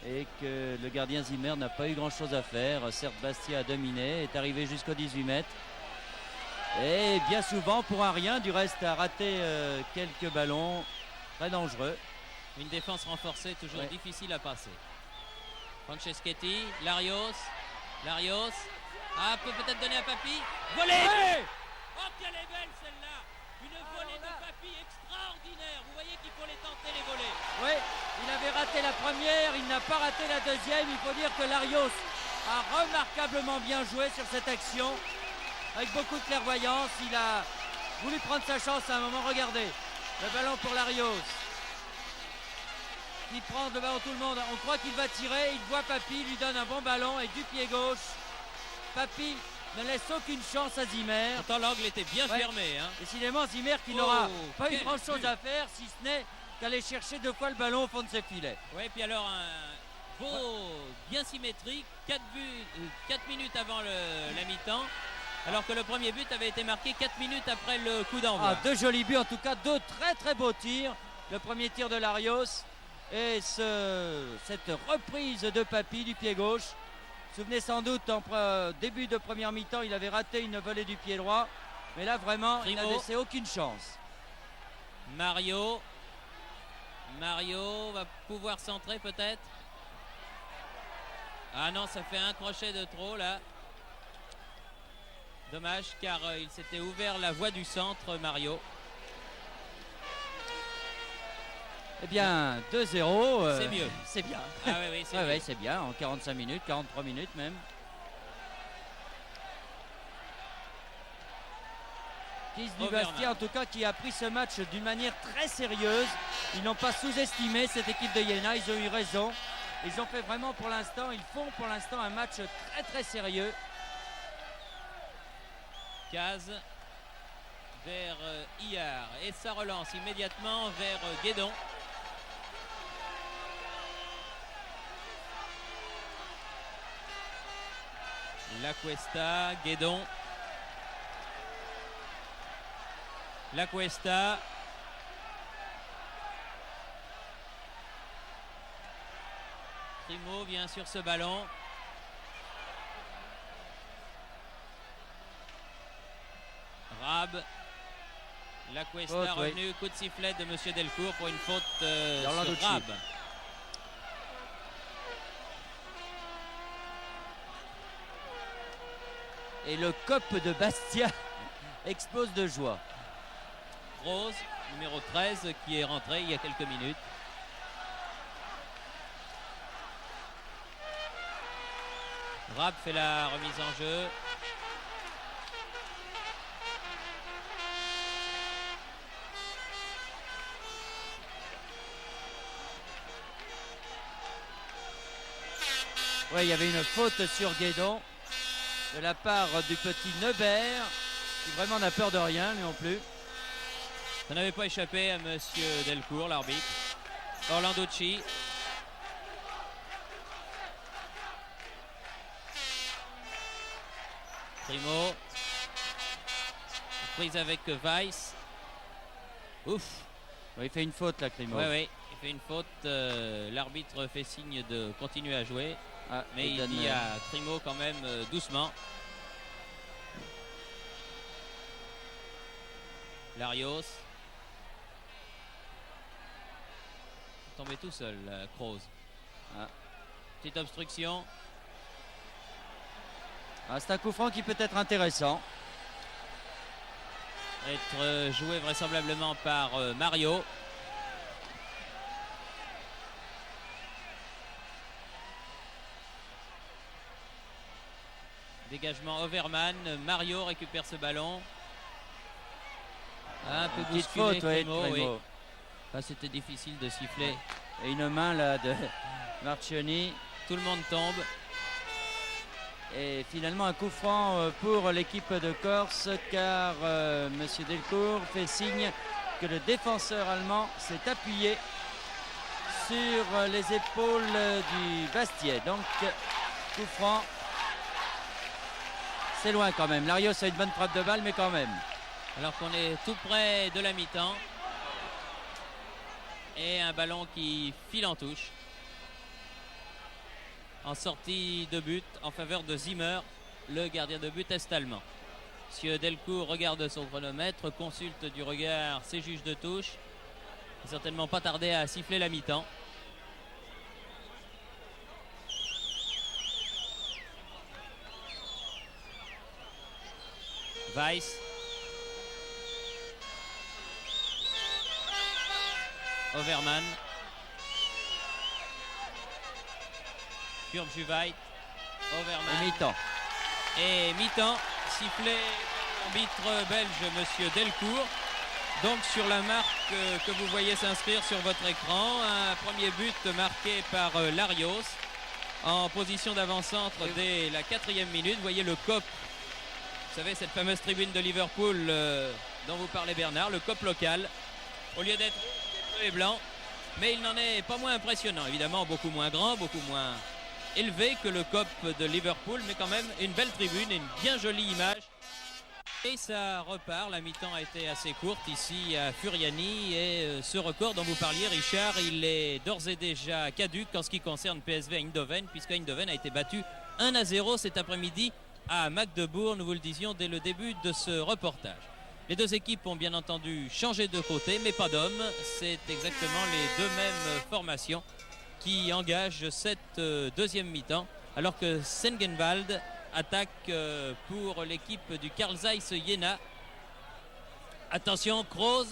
Et que le gardien Zimmer n'a pas eu grand-chose à faire. Certes, Bastia a dominé, est arrivé jusqu'aux 18 mètres. Et bien souvent, pour un rien, du reste, a raté quelques ballons très dangereux. Une défense renforcée, toujours difficile à passer. Franceschetti, Larios. Larios. Ah, peut-être donner à Papi. Volée. Ouais. Oh, qu'elle est belle celle-là. Une volée de Papi extraordinaire. Vous voyez qu'il faut les tenter, les volées. Oui, il avait raté la première, il n'a pas raté la deuxième. Il faut dire que Larios a remarquablement bien joué sur cette action. Avec beaucoup de clairvoyance, il a voulu prendre sa chance à un moment. Regardez, le ballon pour Larios. Il prend devant tout le monde. On croit qu'il va tirer. Il voit Papi, lui donne un bon ballon et du pied gauche. Papi ne laisse aucune chance à Zimmer. Pourtant, l'angle était bien fermé. Hein. Décidément, Zimmer qui n'aura pas eu grand-chose à faire, si ce n'est qu'aller chercher 2 fois le ballon au fond de ses filets. Oui, puis alors un beau, bien symétrique. 4 minutes avant la mi-temps. Alors que le premier but avait été marqué 4 minutes après le coup d'envoi. 2 jolis buts, en tout cas 2 très très beaux tirs. Le premier tir de Larios et cette reprise de Papi du pied gauche. Vous vous souvenez sans doute, en début de première mi-temps, il avait raté une volée du pied droit. Mais là, vraiment, il n'a laissé aucune chance. Mario va pouvoir centrer peut-être. Ah non, ça fait un crochet de trop là. Dommage car il s'était ouvert la voie du centre, Mario. Eh bien, 2-0. C'est mieux. C'est bien. Ah oui, c'est mieux. C'est bien, en 45 minutes, 43 minutes même. Kiss du Bastia, en tout cas, qui a pris ce match d'une manière très sérieuse. Ils n'ont pas sous-estimé cette équipe de Jena, ils ont eu raison. Ils ont fait vraiment pour l'instant, ils font pour l'instant un match très très sérieux. Caz vers Iar et ça relance immédiatement vers Guédon. La Cuesta, Guédon. La Cuesta. Primo vient sur ce ballon. Rab. La Cuesta revenu, coup de sifflet de Monsieur Delcourt pour une faute sur Rab. Et le COP de Bastia explose de joie. Rose, numéro 13, qui est rentré il y a quelques minutes. Rapp fait la remise en jeu. Oui, il y avait une faute sur Guédon de la part du petit Neubert, qui vraiment n'a peur de rien, lui non plus. Ça n'avait pas échappé à monsieur Delcourt, l'arbitre. Orlanducci. Primo. Prise avec Weiss. Ouf. Oui, il fait une faute là, Primo. Oui, oui, il fait une faute. L'arbitre fait signe de continuer à jouer. Ah, mais il dit à Primo quand même doucement. Larios. Tombé tout seul, Kroos. Ah. Petite obstruction. Ah, c'est un coup franc qui peut être intéressant. Être joué vraisemblablement par Mario. Dégagement Overman. Mario récupère ce ballon. Un peu bousculé, Primo, oui. Ah, c'était difficile de siffler. Et une main là de Marchioni. Tout le monde tombe. Et finalement un coup franc pour l'équipe de Corse, car monsieur Delcourt fait signe que le défenseur allemand s'est appuyé sur les épaules du Bastiais. Donc coup franc. C'est loin quand même. Larios a une bonne frappe de balle, mais quand même. Alors qu'on est tout près de la mi-temps. Et un ballon qui file en touche. En sortie de but en faveur de Zimmer, le gardien de but est-allemand. Monsieur Delcourt regarde son chronomètre, consulte du regard ses juges de touche. Il n'est certainement pas tardé à siffler la mi-temps. Weiss. Overman. Kurjuvait. Overman. Et mi-temps. Et mi-temps, sifflé l'arbitre belge, monsieur Delcourt. Donc sur la marque que vous voyez s'inscrire sur votre écran, un premier but marqué par Larios en position d'avant-centre dès la 4e minute. Vous voyez le COP, vous savez cette fameuse tribune de Liverpool dont vous parlez Bernard, le COP local, au lieu d'être bleu et blanc, mais il n'en est pas moins impressionnant, évidemment beaucoup moins grand, beaucoup moins élevé que le COP de Liverpool, mais quand même une belle tribune et une bien jolie image. Et ça repart, la mi-temps a été assez courte ici à Furiani et ce record dont vous parliez Richard, il est d'ores et déjà caduc en ce qui concerne PSV Eindhoven, puisque Eindhoven a été battu 1-0 cet après-midi à Magdebourg, nous vous le disions dès le début de ce reportage. Les deux équipes ont bien entendu changé de côté, mais pas d'hommes, c'est exactement les deux mêmes formations qui engagent cette deuxième mi-temps, alors que Sengenwald attaque pour l'équipe du Carl Zeiss Jena. Attention, Kroos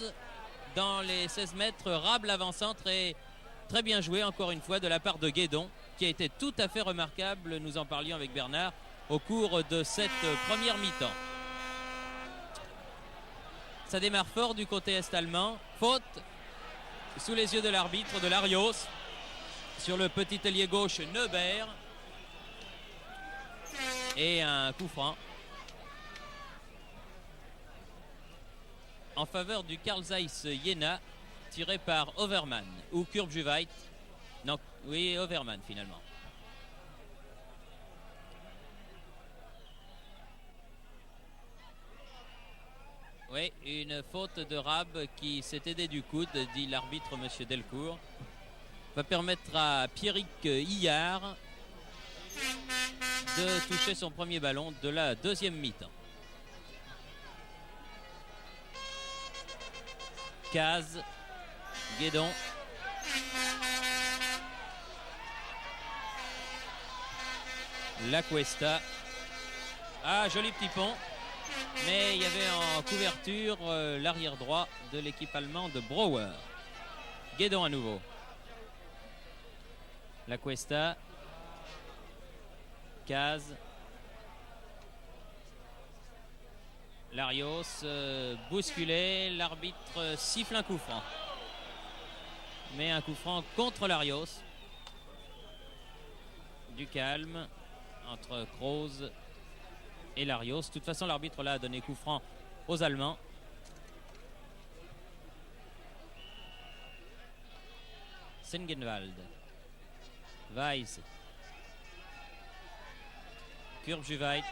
dans les 16 mètres, Rapp l'avant-centre et très bien joué encore une fois de la part de Guédon, qui a été tout à fait remarquable, nous en parlions avec Bernard, au cours de cette première mi-temps. Ça démarre fort du côté est-allemand. Faute sous les yeux de l'arbitre de Larios sur le petit ailier gauche Neubert. Et un coup franc en faveur du Carl Zeiss Jena, tiré par Overman ou Kurjuvait. Non, oui, Overman finalement. Oui, une faute de Rapp qui s'est aidé du coude, dit l'arbitre monsieur Delcourt. Va permettre à Pierrick Hillard de toucher son premier ballon de la deuxième mi-temps. Caz, Guédon. La Cuesta. Ah, joli petit pont. Mais il y avait en couverture l'arrière droit de l'équipe allemande de Brouwer. Guédon à nouveau. La Cuesta. Caz. Larios bousculé. L'arbitre siffle un coup franc. Mais un coup franc contre Larios. Du calme entre Kroos et Larios. De toute façon, l'arbitre là a donné coup franc aux Allemands. Sengenwald. Weiss. Kurbjuweit.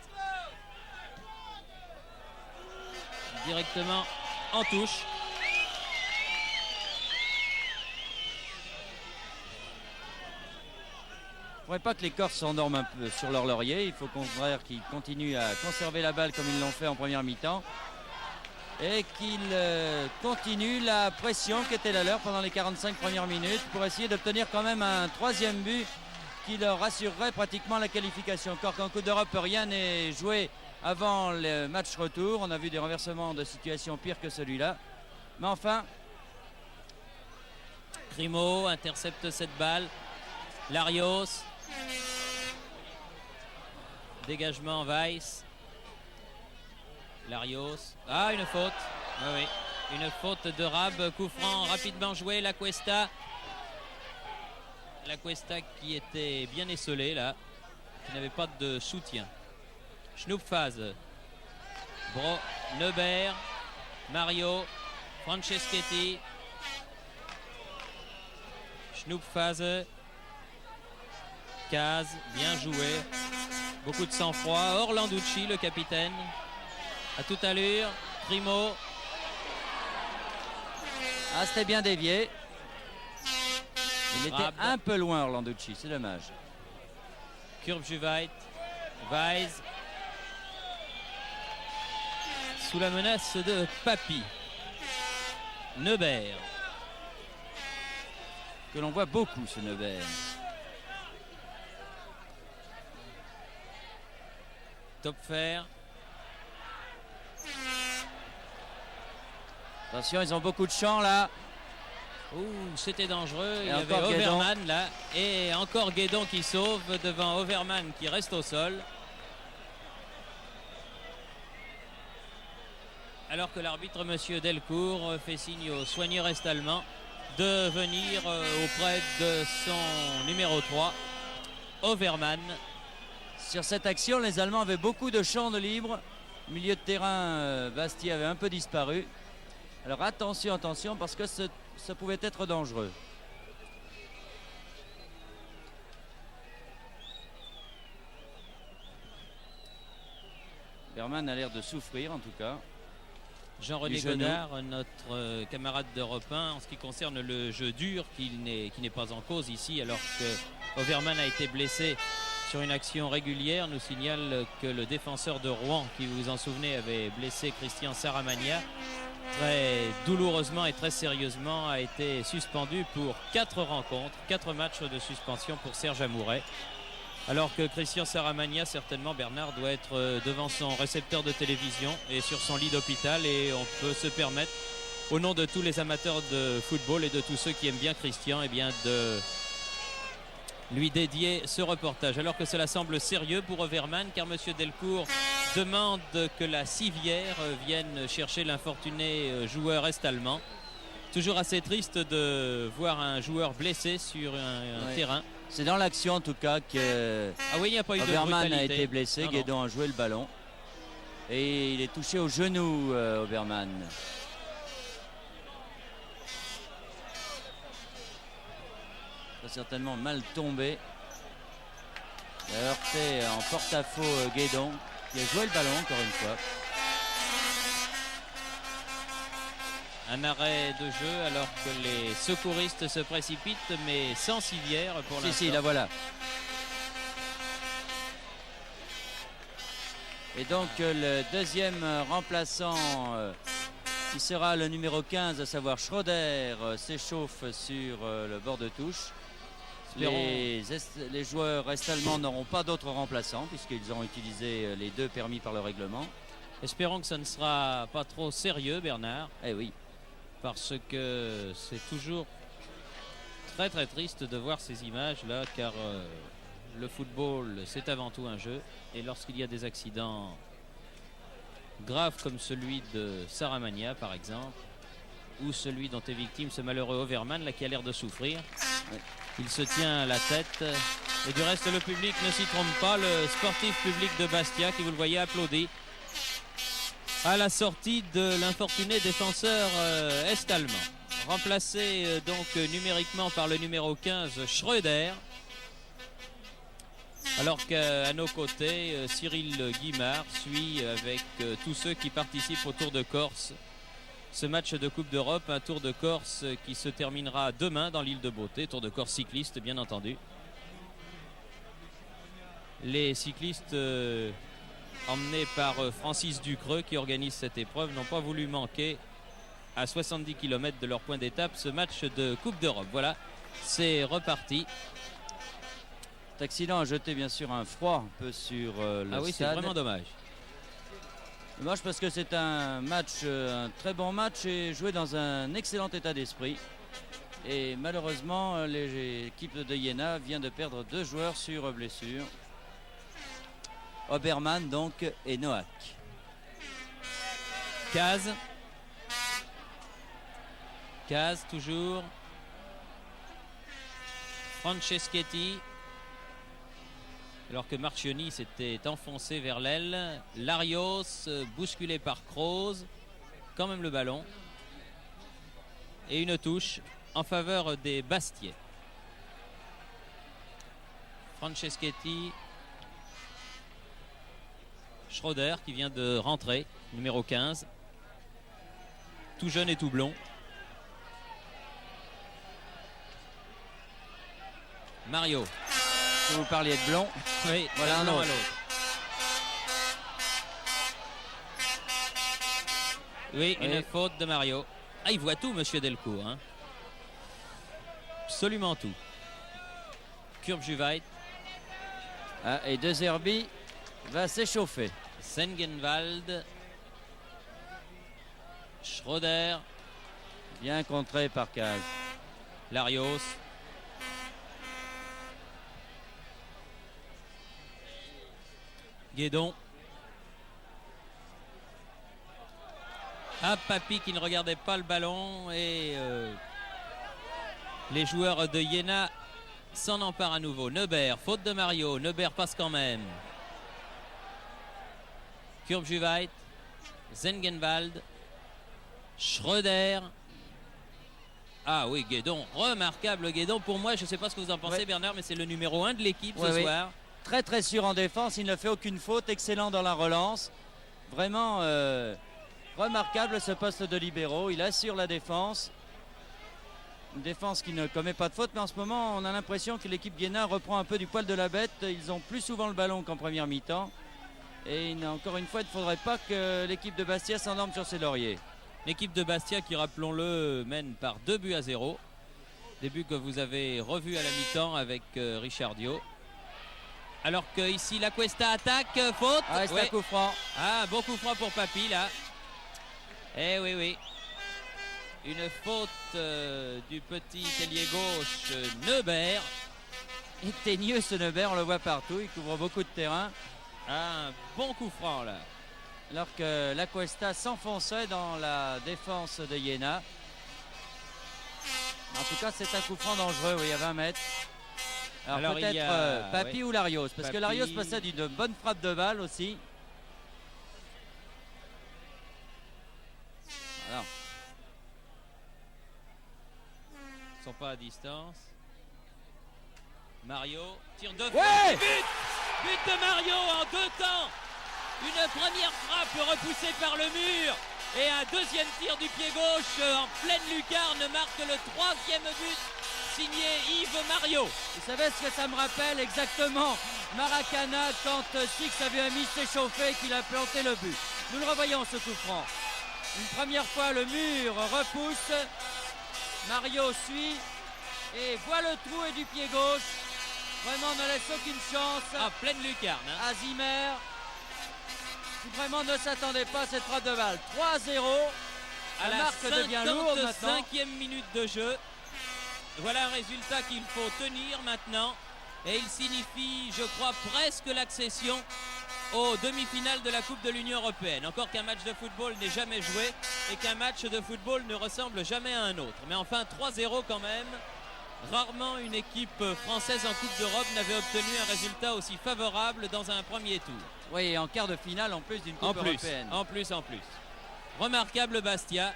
Directement en touche. Il ne faudrait pas que les Corses s'endorment un peu sur leur laurier. Il faut au contraire qu'ils continuent à conserver la balle comme ils l'ont fait en première mi-temps. Et qu'ils continuent la pression qui était la leur pendant les 45 premières minutes pour essayer d'obtenir quand même un troisième but qui leur assurerait pratiquement la qualification. Encore qu'en Coupe d'Europe, rien n'est joué avant le match retour. On a vu des renversements de situation pires que celui-là. Mais enfin... Grimaud intercepte cette balle. Larios. Dégagement Weiss. Larios. Ah, une faute. Oui, oui. Une faute de Rab. Coup franc rapidement joué. La Cuesta. La Cuesta qui était bien esselée là. Qui n'avait pas de soutien. Schnoepfaz. Bro. Neubert. Mario. Franceschetti. Schnoepfaz. Caz. Bien joué. Beaucoup de sang-froid. Orlanducci, le capitaine. À toute allure, Primo. Ah, c'était bien dévié. Il était Rab. un peu loin, Orlanducci, c'est dommage. Kurbjuweit. Weiss. Sous la menace de Papy. Neubert. Que l'on voit beaucoup, ce Neubert. Topfer. Attention, ils ont beaucoup de champs là. Ouh, c'était dangereux. Il y Et avait encore Guédon. Overman là. Et encore Guédon qui sauve devant Overman qui reste au sol. Alors que l'arbitre, monsieur Delcourt, fait signe aux soigneurs est-allemands de venir auprès de son numéro 3, Overman. Sur cette action, les Allemands avaient beaucoup de champs de libre. Milieu de terrain, Bastier avait un peu disparu. Alors attention, attention, parce que ça pouvait être dangereux. Berman a l'air de souffrir en tout cas. Jean-René Du genou. Godard, notre camarade d'Europe 1, en ce qui concerne le jeu dur, qui n'est pas en cause ici, alors que Overman a été blessé sur une action régulière, nous signale que le défenseur de Rouen, qui vous vous en souvenez, avait blessé Christian Saramagna, très douloureusement et très sérieusement, a été suspendu pour 4 rencontres, 4 matchs de suspension pour Serge Amouret. Alors que Christian Saramagna, certainement, Bernard, doit être devant son récepteur de télévision et sur son lit d'hôpital, et on peut se permettre, au nom de tous les amateurs de football et de tous ceux qui aiment bien Christian, eh bien de lui dédier ce reportage. Alors que cela semble sérieux pour Overman, car M. Delcourt demande que la civière vienne chercher l'infortuné joueur est-allemand. Toujours assez triste de voir un joueur blessé sur un Ouais. terrain. C'est dans l'action en tout cas que Ah oui, il n'y a pas eu de Overman a brutalité. été blessé, Non, non. Guédon a joué le ballon. Et il est touché au genou, Overman. Il a certainement mal tombé. Il a heurté en porte-à-faux Guédon, qui a joué le ballon encore une fois. Un arrêt de jeu alors que les secouristes se précipitent, mais sans civière pour l'instant. Si, la voilà. Et donc le deuxième remplaçant qui sera le numéro 15, à savoir Schroeder, s'échauffe sur le bord de touche. Les joueurs est-allemands n'auront pas d'autres remplaçants puisqu'ils ont utilisé les 2 permis par le règlement. Espérons que ça ne sera pas trop sérieux, Bernard. Eh oui. Parce que c'est toujours très très triste de voir ces images-là, car le football, c'est avant tout un jeu. Et lorsqu'il y a des accidents graves comme celui de Saramagna, par exemple, ou celui dont est victime ce malheureux Overman, là, qui a l'air de souffrir. Ouais. Il se tient la tête. Et du reste, le public ne s'y trompe pas. Le sportif public de Bastia, qui, vous le voyez, applaudit à la sortie de l'infortuné défenseur est-allemand. Remplacé donc numériquement par le numéro 15, Schröder. Alors qu'à nos côtés, Cyril Guimard suit avec tous ceux qui participent au Tour de Corse. Ce match de Coupe d'Europe, un Tour de Corse qui se terminera demain dans l'île de Beauté. Tour de Corse cycliste, bien entendu. Les cyclistes emmenés par Francis Ducreux, qui organise cette épreuve, n'ont pas voulu manquer à 70 km de leur point d'étape ce match de Coupe d'Europe. Voilà, c'est reparti. Cet accident a jeté bien sûr un froid un peu sur le stade. Ah oui, c'est vraiment dommage. Dommage parce que c'est un match, un très bon match et joué dans un excellent état d'esprit. Et malheureusement, l'équipe de Jena vient de perdre 2 joueurs sur blessure. Obermann donc et Noack. Caz toujours. Franceschetti. Alors que Marchionni s'était enfoncé vers l'aile. Larios bousculé par Kroos. Quand même le ballon. Et une touche en faveur des Bastiais. Franceschetti. Schröder qui vient de rentrer, numéro 15. Tout jeune et tout blond. Mario. Vous parliez de blond. Oui, voilà un autre. Oui, une faute de Mario. Ah, il voit tout, monsieur Delcourt. Hein. Absolument tout. Kurbjuweit. Ah, et De Zerbi va s'échauffer. Sengenwald. Schröder. Bien contré par Caz. Larios. Guédon. Ah, Papy qui ne regardait pas le ballon et les joueurs de Jena s'en emparent à nouveau. Neuber, faute de Mario. Neuber passe quand même. Kurbjuweit, Sengenwald, Schröder. Ah oui, Guédon, remarquable Guédon. Pour moi, je ne sais pas ce que vous en pensez, Bernard, mais c'est le numéro 1 de l'équipe ce soir. Très très sûr en défense, il ne fait aucune faute, excellent dans la relance. Vraiment remarquable ce poste de libéraux, il assure la défense. Une défense qui ne commet pas de faute, mais en ce moment on a l'impression que l'équipe Jena reprend un peu du poil de la bête. Ils ont plus souvent le ballon qu'en première mi-temps. Et encore une fois, il ne faudrait pas que l'équipe de Bastia s'endorme sur ses lauriers. L'équipe de Bastia qui, rappelons-le, mène par 2-0. Des buts que vous avez revus à la mi-temps avec Ricciardio. Alors que ici la Cuesta attaque, faute. Ah, c'est un coup franc. Ah, bon coup franc pour Papy là. Eh oui, oui. Une faute du petit ailier gauche Neuber. Et teigneux ce Neuber, on le voit partout, il couvre beaucoup de terrain. Ah, un bon coup franc là. Alors que la Cuesta s'enfonçait dans la défense de Jena. En tout cas, c'est un coup franc dangereux, oui, à 20 mètres. Alors peut-être Papy ou Larios, parce que Larios possède une bonne frappe de balle aussi. Voilà. Ils ne sont pas à distance. Mario tire de ouais, but de Mario en 2 temps. Une première frappe repoussée par le mur et un deuxième tir du pied gauche en pleine lucarne marque le 3e but signé Yves Mario. Vous savez ce que ça me rappelle exactement? Maracana quand Six avait mis s'échauffer et qu'il a planté le but. Nous le revoyons ce coup franc. Une première fois le mur repousse. Mario suit Et voit le trou et du pied gauche. Vraiment ne laisse aucune chance Ah, pleine lucarne. Hein. à Zimmer. Qui vraiment ne s'attendait pas à cette frappe de balle. 3-0. À La la marque devient lourde maintenant. 55e minute de jeu. Voilà un résultat qu'il faut tenir maintenant. Et il signifie, je crois, presque l'accession aux demi-finales de la Coupe de l'Union européenne. Encore qu'un match de football n'est jamais joué et qu'un match de football ne ressemble jamais à un autre. Mais enfin, 3-0 quand même. Rarement une équipe française en Coupe d'Europe n'avait obtenu un résultat aussi favorable dans un premier tour. Oui, et en quart de finale en plus d'une Coupe européenne. En plus. Remarquable Bastia.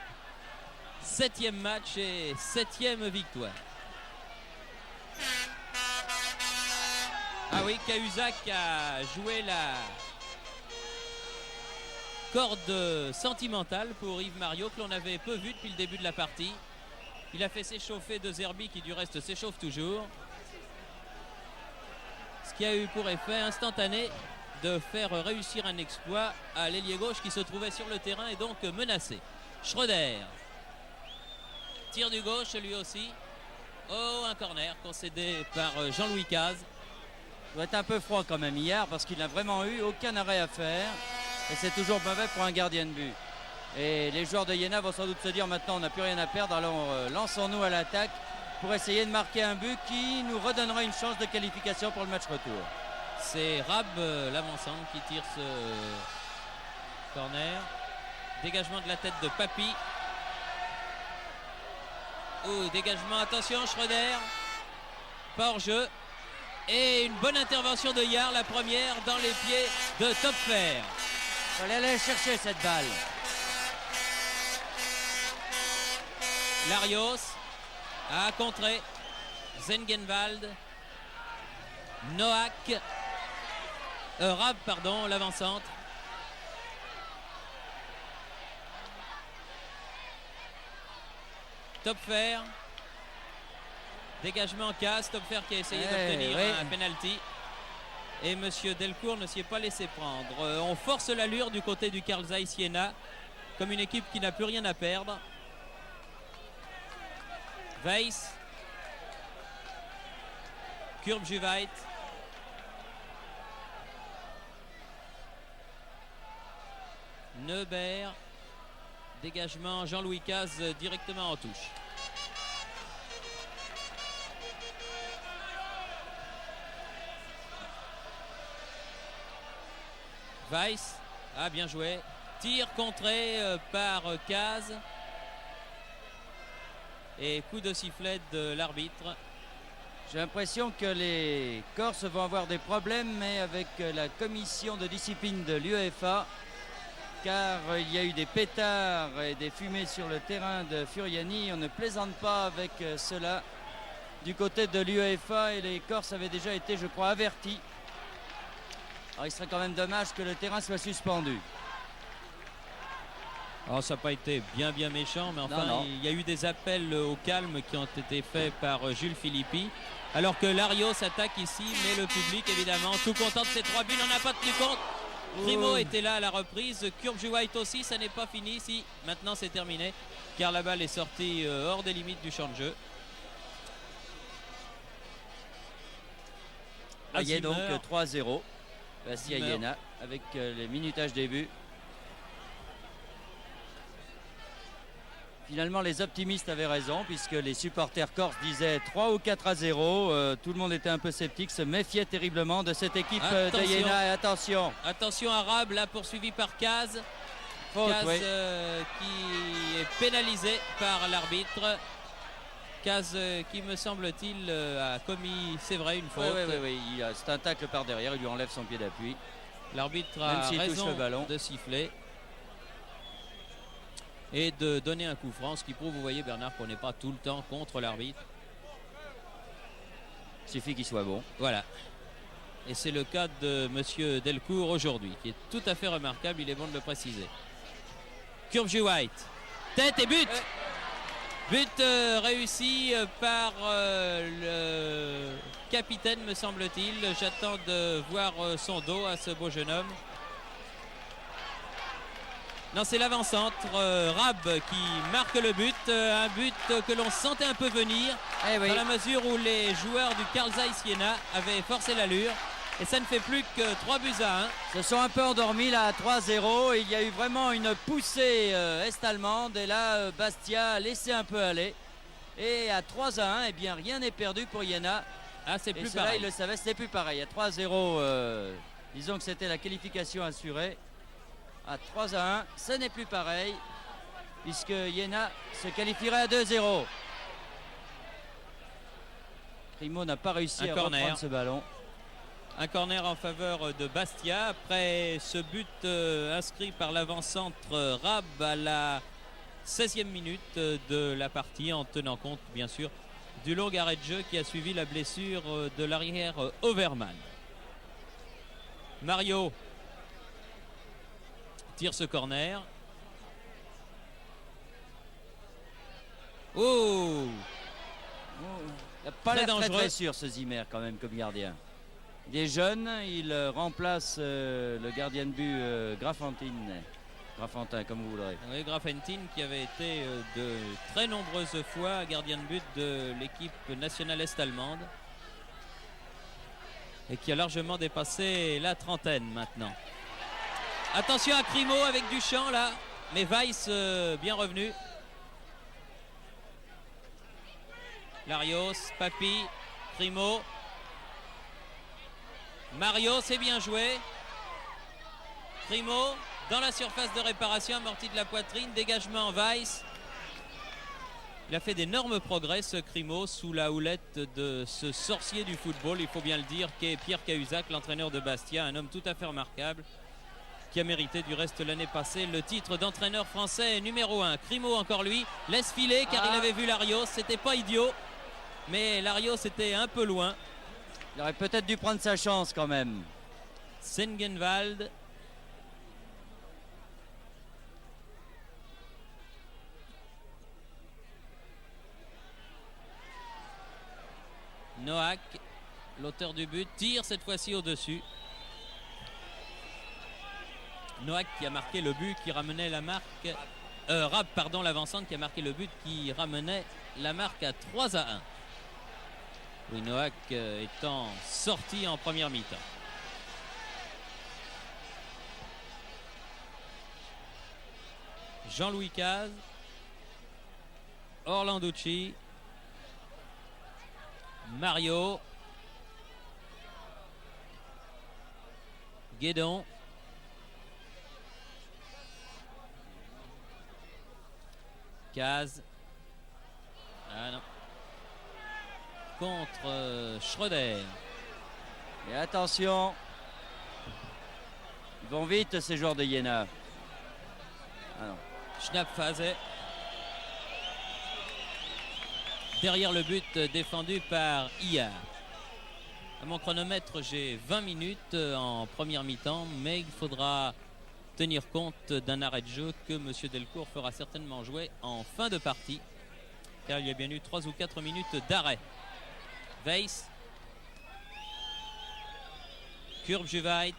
7e match et 7e victoire. Ah oui, Cahuzac a joué la corde sentimentale pour Yves Mario que l'on avait peu vu depuis le début de la partie. Il a fait s'échauffer De Zerbi qui du reste s'échauffe toujours. Ce qui a eu pour effet instantané de faire réussir un exploit à l'ailier gauche qui se trouvait sur le terrain et donc menacé. Schröder. Tir du gauche lui aussi. Oh, un corner concédé par Jean-Louis Caz. Il doit être un peu froid quand même hier parce qu'il n'a vraiment eu aucun arrêt à faire. Et c'est toujours mauvais pour un gardien de but. Et les joueurs de Iéna vont sans doute se dire maintenant on n'a plus rien à perdre, alors lançons-nous à l'attaque pour essayer de marquer un but qui nous redonnera une chance de qualification pour le match retour. C'est Rab l'avancant qui tire ce corner. Dégagement de la tête de Papy. Oh, dégagement, attention, Schröder. Pas hors jeu. Et une bonne intervention de Yard, la première dans les pieds de Topfer. Il fallait aller chercher cette balle. Larios a contré. Zengenwald. Noack. Rab, pardon, l'avant-centre. Topfer. Dégagement Casse. Topfer qui a essayé d'obtenir un penalty. Et monsieur Delcourt ne s'y est pas laissé prendre. On force l'allure du côté du Carl Zeiss Jena comme une équipe qui n'a plus rien à perdre. Weiss. Kurbjuweit. Neubert. Dégagement Jean-Louis Caz directement en touche. Weiss. Ah, bien joué. Tir contré par Caz. Et coup de sifflet de l'arbitre. J'ai l'impression que les Corses vont avoir des problèmes, mais avec la commission de discipline de l'UEFA, car il y a eu des pétards et des fumées sur le terrain de Furiani. On ne plaisante pas avec cela du côté de l'UEFA et les Corses avaient déjà été, je crois, avertis. Alors il serait quand même dommage que le terrain soit suspendu. Alors ça n'a pas été bien méchant, mais enfin non. Il y a eu des appels au calme qui ont été faits par Jules Philippi. Alors que Larios s'attaque ici, mais le public évidemment tout content de ces 3 buts, n'en a pas tenu compte. Grimaud était là à la reprise, Kurbjuweit aussi, ça n'est pas fini. Si, maintenant c'est terminé, car la balle est sortie hors des limites du champ de jeu. Il y a donc 3-0. Bastia Jena avec les minutages des buts. Finalement, les optimistes avaient raison puisque les supporters corses disaient 3 ou 4-0. Tout le monde était un peu sceptique, se méfiait terriblement de cette équipe de Jena. Et attention. Attention Arabe, là poursuivi par Caz. Faute, Caz qui est pénalisé par l'arbitre. Caz qui me semble-t-il a commis, c'est vrai, une faute. Oui. C'est un tacle par derrière, il lui enlève son pied d'appui. L'arbitre a raison le ballon de siffler et de donner un coup franc, ce qui prouve, vous voyez Bernard, qu'on n'est pas tout le temps contre l'arbitre. Il suffit qu'il soit bon. Voilà. Et c'est le cas de monsieur Delcourt aujourd'hui, qui est tout à fait remarquable, il est bon de le préciser. Kurbjuweit, tête et but. But réussi par le capitaine, me semble-t-il. J'attends de voir son dos à ce beau jeune homme. Non, c'est l'avant-centre. Rab qui marque le but. Un but que l'on sentait un peu venir. Oui. Dans la mesure où les joueurs du Carl Zeiss Jena avaient forcé l'allure. Et ça ne fait plus que 3-1. Se sont un peu endormis là à 3-0. Il y a eu vraiment une poussée est-allemande. Et là, Bastia a laissé un peu aller. Et à 3-1, eh bien, rien n'est perdu pour Jena. Ah, c'est plus cela, pareil. il le savait, c'était plus pareil. À 3-0, disons que c'était la qualification assurée. À 3-1, ce n'est plus pareil, puisque Jena se qualifierait à 2-0. Primo n'a pas réussi à reprendre ce ballon. Un corner en faveur de Bastia après ce but inscrit par l'avant-centre Rab à la 16e minute de la partie, en tenant compte bien sûr du long arrêt de jeu qui a suivi la blessure de l'arrière Overman. Mario tire ce corner. Oh, Il n'a pas l'air très sûr ce Zimmer quand même comme gardien. Il est jeune, il remplace le gardien de but Grafentin comme vous voudrez. Oui, Grafentin qui avait été de très nombreuses fois gardien de but de l'équipe nationale est-allemande et qui a largement dépassé la trentaine maintenant. Attention à Crimo avec Duchamp là, mais Weiss bien revenu. Larios, Papi, Crimo. Mario, c'est bien joué. Crimo dans la surface de réparation, amorti de la poitrine, dégagement Weiss. Il a fait d'énormes progrès ce Crimo sous la houlette de ce sorcier du football, il faut bien le dire, qu'est Pierre Cahuzac, l'entraîneur de Bastia, un homme tout à fait remarquable, qui a mérité du reste l'année passée le titre d'entraîneur français numéro 1. Crimo encore lui, laisse filer car il avait vu Larios, c'était pas idiot, mais Larios était un peu loin. Il aurait peut-être dû prendre sa chance quand même. Sengenwald. Noack, l'auteur du but, tire cette fois-ci au-dessus. Noack qui a marqué le but qui ramenait la marque. Rab, pardon, l'avancante qui a marqué le but qui ramenait la marque à 3-1. Oui, Noack étant sorti en première mi-temps. Jean-Louis Caz, Orlanducci, Mario, Guédon, Caz, ah non, contre Schroeder. Et attention, ils vont vite ces joueurs de Jena. Ah non. Schnappphase. Derrière le but défendu par Ia. À mon chronomètre, j'ai 20 minutes en première mi-temps, mais il faudra tenir compte d'un arrêt de jeu que M. Delcourt fera certainement jouer en fin de partie, car il y a bien eu 3 ou 4 minutes d'arrêt. Weiss, Kurbjuweit,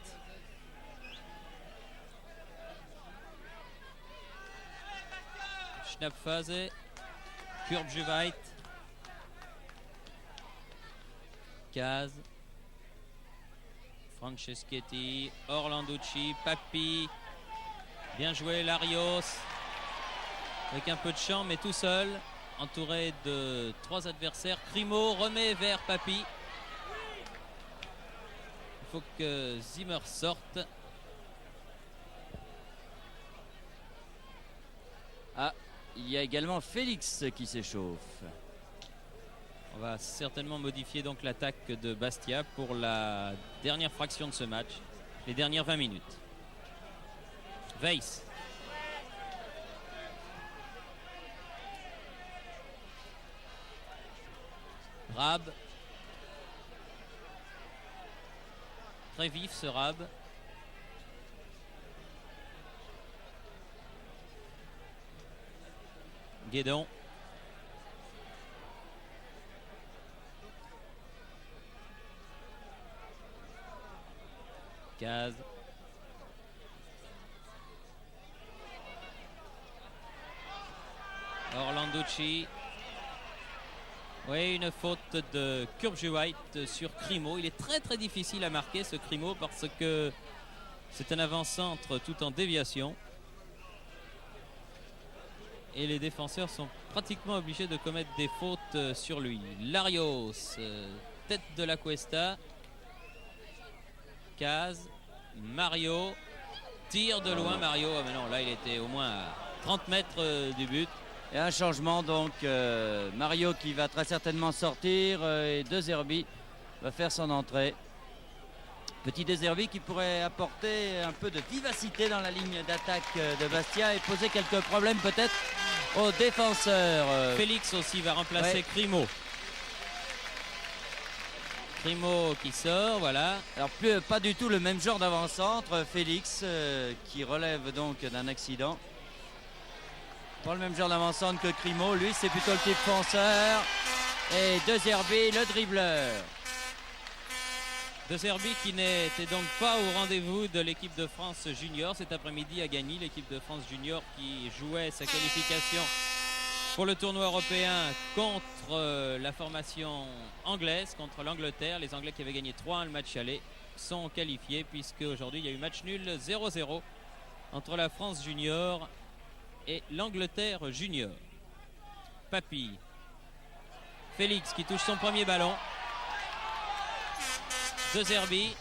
Schnappphase, Kurbjuweit, Caz, Franceschetti, Orlanducci, Papi, bien joué Larios, avec un peu de champ mais tout seul, entouré de 3 adversaires. Crimo remet vers Papi. Il faut que Zimmer sorte. Ah, il y a également Félix qui s'échauffe. On va certainement modifier donc l'attaque de Bastia pour la dernière fraction de ce match, les dernières 20 minutes. Weiss. Rab. Très vif ce Rab. Guédon. Caz. Orlanducci. Oui, une faute de Kurjuwait sur Crimo. Il est très très difficile à marquer ce Crimo parce que c'est un avant-centre tout en déviation. Et les défenseurs sont pratiquement obligés de commettre des fautes sur lui. Larios, tête de la Cuesta. Caz, Mario, tire de loin Mario. Ah mais non, là il était au moins à 30 mètres du but. Et un changement donc, Mario qui va très certainement sortir et De Zerbi va faire son entrée. Petit De Zerbi qui pourrait apporter un peu de vivacité dans la ligne d'attaque de Bastia et poser quelques problèmes peut-être aux défenseurs. Félix aussi va remplacer Crimo. Crimo qui sort, voilà. Alors pas du tout le même genre d'avant-centre. Félix qui relève donc d'un accident. Pas le même genre d'avant-centre que Crimo. Lui c'est plutôt le type fonceur. Et De Zerbi le dribbleur. De Zerbi qui n'était donc pas au rendez-vous de l'équipe de France junior cet après-midi à Gagny. L'équipe de France junior qui jouait sa qualification pour le tournoi européen contre la formation anglaise, contre l'Angleterre. Les Anglais qui avaient gagné 3-1 le match aller sont qualifiés puisque aujourd'hui il y a eu match nul 0-0 entre la France junior et l'Angleterre junior. Papy. Félix qui touche son premier ballon. De Zerbi.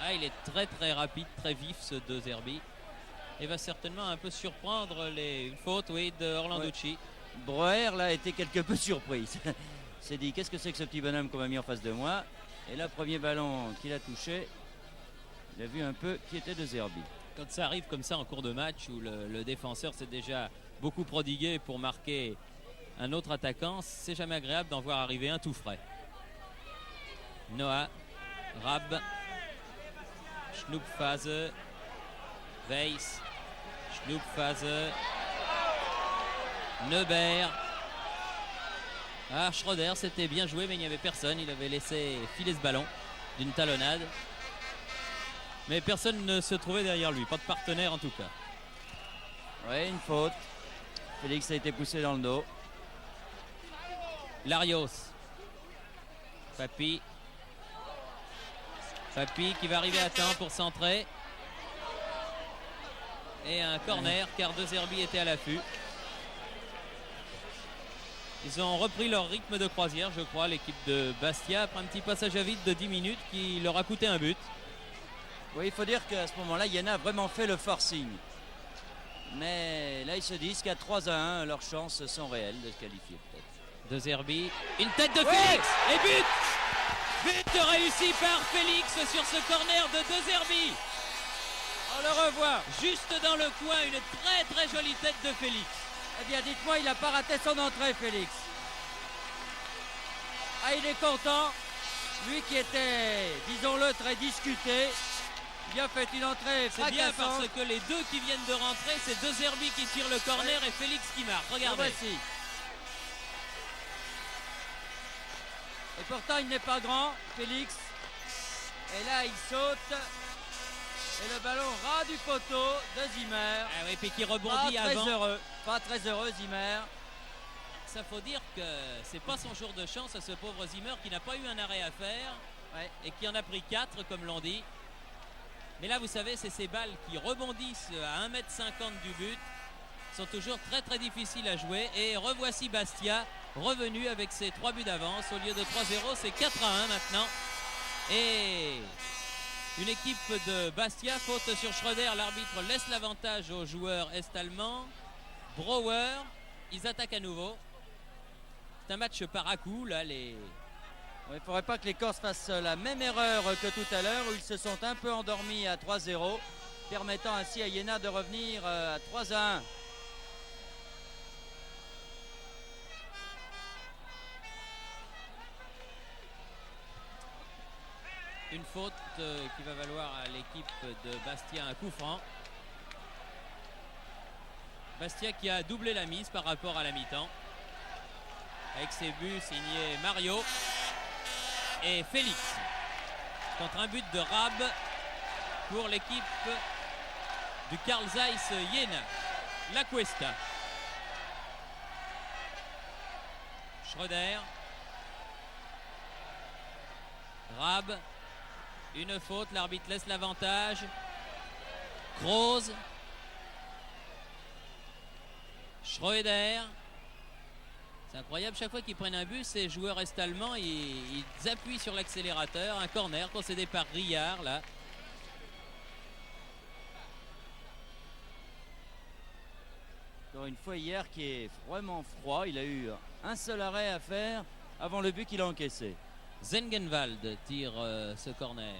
Ah, il est très très rapide, très vif ce De Zerbi. Et va certainement un peu surprendre les fautes de Orlanducci. Ouais. Breuer là a été quelque peu surpris. S'est dit qu'est-ce que c'est que ce petit bonhomme qu'on m'a mis en face de moi. Et là, premier ballon qu'il a touché, il a vu un peu qui était De Zerbi. Quand ça arrive comme ça en cours de match où le défenseur s'est déjà beaucoup prodigué pour marquer un autre attaquant, c'est jamais agréable d'en voir arriver un tout frais. Noah, Rab, Schnoepfase, Weiss, Schnoepfase, Neubert. Ah, Schroeder, c'était bien joué mais il n'y avait personne, il avait laissé filer ce ballon d'une talonnade. Mais personne ne se trouvait derrière lui, pas de partenaire en tout cas. Oui, une faute. Félix a été poussé dans le dos. Larios. Papy. Papy qui va arriver à temps pour centrer. Et un corner car De Zerbi était à l'affût. Ils ont repris leur rythme de croisière, je crois, l'équipe de Bastia, après un petit passage à vide de 10 minutes qui leur a coûté un but. Oui, il faut dire qu'à ce moment-là, Iéna a vraiment fait le forcing. Mais là, ils se disent qu'à 3-1, leurs chances sont réelles de se qualifier peut-être. De Zerbi, une tête de Félix et but. But réussi par Félix sur ce corner de Zerbi. On le revoit juste dans le coin, une très très jolie tête de Félix. Eh bien, dites-moi, il n'a pas raté son entrée, Félix. Ah, il est content. Lui qui était, disons-le, très discuté. Il a fait une entrée fracassante. C'est bien parce que les deux qui viennent de rentrer, c'est De Zerbi qui tire le corner et Félix qui marque. Regardez. Voici. Et pourtant, il n'est pas grand, Félix. Et là, il saute. Et le ballon ras du poteau de Zimmer. Ah oui, puis qui rebondit avant. Pas très heureux, Zimmer. Ça faut dire que c'est pas son jour de chance à ce pauvre Zimmer qui n'a pas eu un arrêt à faire et qui en a pris 4 comme l'on dit. Mais là vous savez c'est ces balles qui rebondissent à 1,50 m du but. Sont toujours très très difficiles à jouer. Et revoici Bastia revenu avec ses 3 buts d'avance. Au lieu de 3-0 c'est 4-1 maintenant. Et une équipe de Bastia, faute sur Schroeder. L'arbitre laisse l'avantage aux joueurs est-allemands. Brauer, ils attaquent à nouveau. C'est un match par à coup là. Il ne faudrait pas que les Corses fassent la même erreur que tout à l'heure où ils se sont un peu endormis à 3-0, permettant ainsi à Iéna de revenir à 3-1. Une faute qui va valoir à l'équipe de Bastia un coup franc. Bastia qui a doublé la mise par rapport à la mi-temps. Avec ses buts signés Mario et Félix. contre un but de Raab pour l'équipe du Carl Zeiss Jena. La Cuesta. Schröder. Raab. Une faute, l'arbitre laisse l'avantage. Kroos. Schröder. C'est incroyable, chaque fois qu'ils prennent un but, ces joueurs est-allemands, ils appuient sur l'accélérateur. Un corner concédé par Rillard là. Encore une fois hier qui est vraiment froid. Il a eu un seul arrêt à faire avant le but qu'il a encaissé. Zengenwald tire ce corner.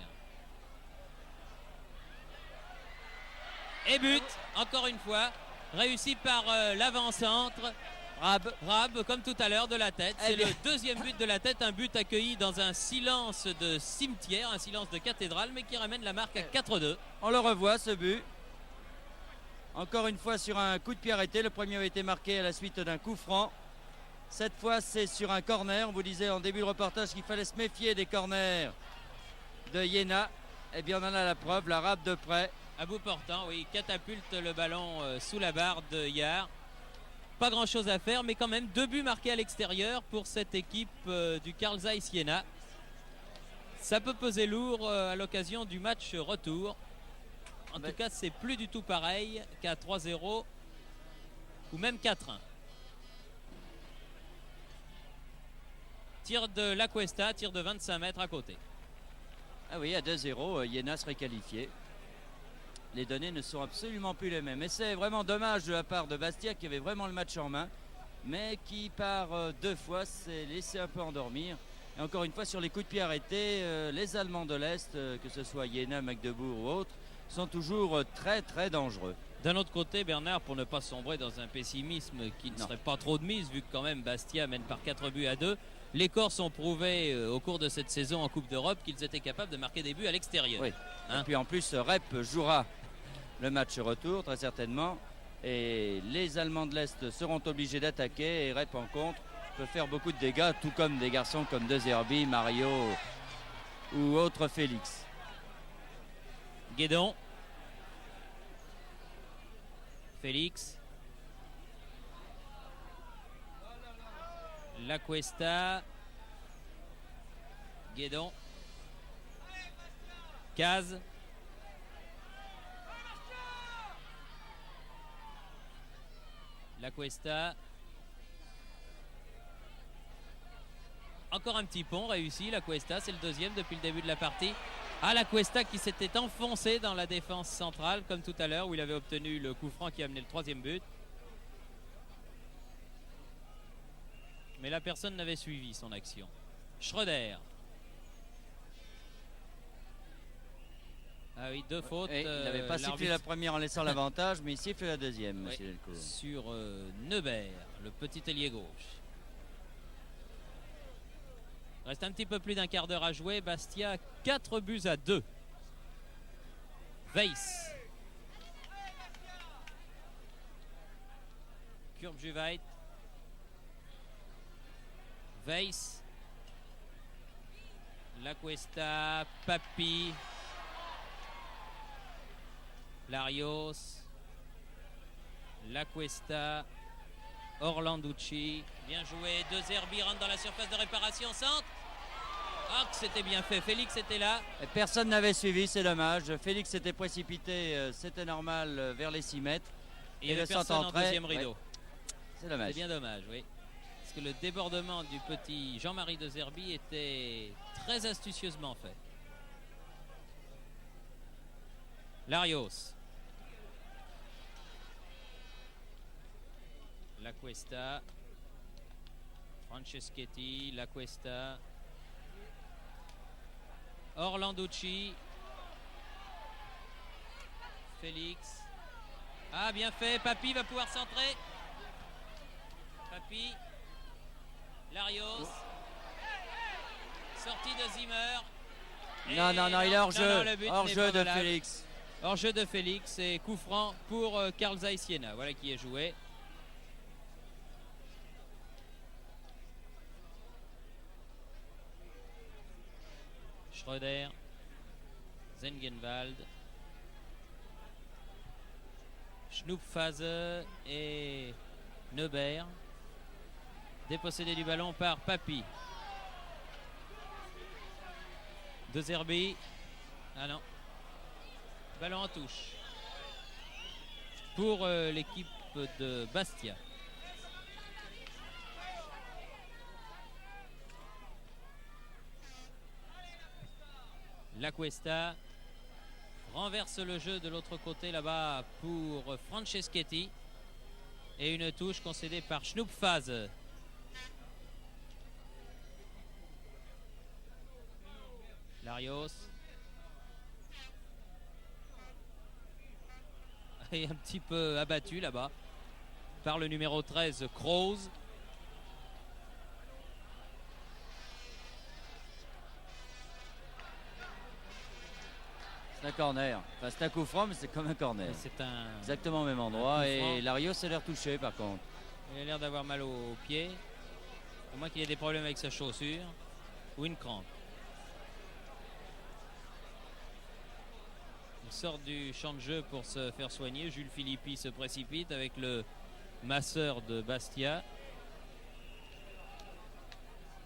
Et but, encore une fois, réussi par l'avant-centre. Raab, comme tout à l'heure, de la tête. C'est le deuxième but de la tête, un but accueilli dans un silence de cimetière, un silence de cathédrale, mais qui ramène la marque à 4-2. On le revoit, ce but. Encore une fois sur un coup de pied arrêté. Le premier a été marqué à la suite d'un coup franc. Cette fois, c'est sur un corner. On vous disait en début de reportage qu'il fallait se méfier des corners de Jena. Eh bien, on en a la preuve. La Raab de près. À bout portant, oui, catapulte le ballon sous la barre de Yard. Pas grand chose à faire, mais quand même 2 buts marqués à l'extérieur pour cette équipe du Carl Zeiss Jena. Ça peut peser lourd à l'occasion du match retour. En tout cas, c'est plus du tout pareil qu'à 3-0 ou même 4-1. Tir de La Cuesta, tir de 25 mètres à côté. Ah oui, à 2-0, Jena serait qualifié. Les données ne sont absolument plus les mêmes. Et c'est vraiment dommage de la part de Bastia qui avait vraiment le match en main, mais qui par 2 fois s'est laissé un peu endormir. Et encore une fois, sur les coups de pied arrêtés, les Allemands de l'Est, que ce soit Jena, Magdebourg ou autres, sont toujours très très dangereux. D'un autre côté, Bernard, pour ne pas sombrer dans un pessimisme qui ne serait pas trop de mise, vu que quand même Bastia mène par 4-2, les Corses ont prouvé au cours de cette saison en Coupe d'Europe qu'ils étaient capables de marquer des buts à l'extérieur. Oui. Et puis en plus, Rep jouera le match retour très certainement. Et les Allemands de l'Est seront obligés d'attaquer. Et Rep en contre peut faire beaucoup de dégâts, tout comme des garçons comme De Zerbi, Mario ou autre Félix. Guédon. Félix. La Cuesta. Guédon. Caz. La Cuesta. Encore un petit pont réussi. La Cuesta, c'est le deuxième depuis le début de la partie. Ah, la Cuesta qui s'était enfoncé dans la défense centrale comme tout à l'heure où il avait obtenu le coup franc qui a amené le 3e but. Mais la personne n'avait suivi son action. Schröder. Ah oui, 2 fautes. Il n'avait pas sifflé la première en laissant l'avantage, mais il siffle la deuxième, monsieur Delcourt. Sur Neubert, le petit ailier gauche. Il reste un petit peu plus d'un quart d'heure à jouer. Bastia, 4-2. Weiss. Kurbjuweit. Weiss. La Cuesta. Papi. Larios. La Cuesta. Orlanducci. Bien joué. De Zerbi rentre dans la surface de réparation. Centre. Ah, que c'était bien fait. Félix était là. Et personne n'avait suivi, c'est dommage. Félix s'était précipité, c'était normal, vers les 6 mètres. Et il y avait personne en deuxième rideau. Ouais. C'est dommage. C'est bien dommage, oui. Parce que le débordement du petit Jean-Marie De Zerbi était très astucieusement fait. Larios. La Cuesta. Franceschetti. La Cuesta. Orlanducci. Félix. Ah, bien fait. Papi va pouvoir centrer. Papi. Larios. Sortie de Zimmer. Non, il est hors jeu. Hors jeu de valable. Félix. Hors jeu de Félix et coup franc pour Carl Zeiss Jena. Voilà qui est joué. Schröder. Zengenwald, Schnupfhase et Neubert. Dépossédé du ballon par Papy. De Zerbi. Ah non. Ballon en touche. Pour l'équipe de Bastia. La Cuesta renverse le jeu de l'autre côté là-bas pour Franceschetti. Et une touche concédée par Schnupfhase. Larios. Et un petit peu abattu là-bas par le numéro 13, Kroos. C'est un corner. Enfin, c'est un coup franc, mais c'est comme un corner. C'est un... Exactement au même endroit. Et Larios a l'air touché par contre. Il a l'air d'avoir mal au pied. À moins qu'il ait des problèmes avec sa chaussure. Ou une crampe. Il sort du champ de jeu pour se faire soigner. Jules Philippi se précipite avec le masseur de Bastia.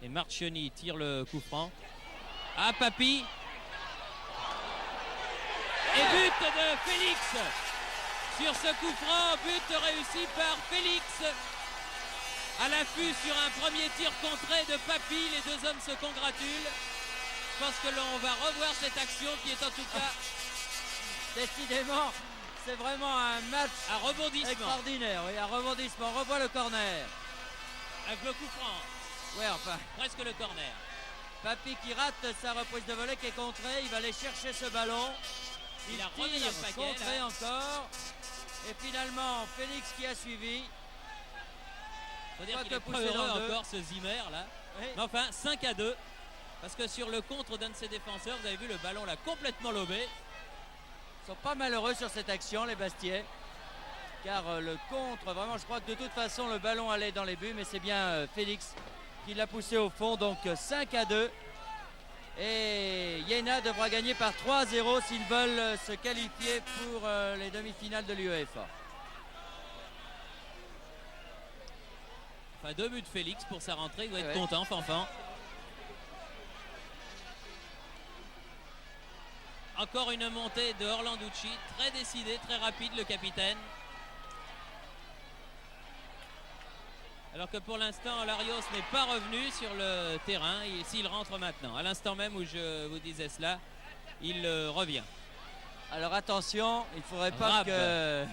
Et Marchioni tire le coup franc. Ah, Papy. Et but de Félix. Sur ce coup franc, but réussi par Félix. À l'affût sur un premier tir contré de Papy. Les deux hommes se congratulent. Je pense que l'on va revoir cette action qui est en tout cas... Décidément, c'est vraiment un match extraordinaire. Oui, un rebondissement. On revoit le corner. Avec le coup franc. Oui, enfin. Presque le corner. Papy qui rate sa reprise de volée qui est contrée. Il va aller chercher ce ballon. Il a remis le paquet. Contré encore. Et finalement, Félix qui a suivi. Faut dire qu'il est pas heureux encore ce Zimmer là. Oui. Mais enfin, 5-2. Parce que sur le contre d'un de ses défenseurs, vous avez vu le ballon là complètement lobé. Ils sont pas malheureux sur cette action, les Bastiais. Car le contre, vraiment, je crois que de toute façon, le ballon allait dans les buts. Mais c'est bien Félix qui l'a poussé au fond. Donc 5-2. Et Jena devra gagner par 3-0 s'ils veulent se qualifier pour les demi-finales de l'UEFA. Enfin, 2 buts de Félix pour sa rentrée. Il doit être content, Fanfan. Encore une montée de Orlanducci, très décidé, très rapide le capitaine. Alors que pour l'instant, Larios n'est pas revenu sur le terrain. S'il rentre maintenant, à l'instant même où je vous disais cela, il revient. Alors attention, il ne faudrait pas que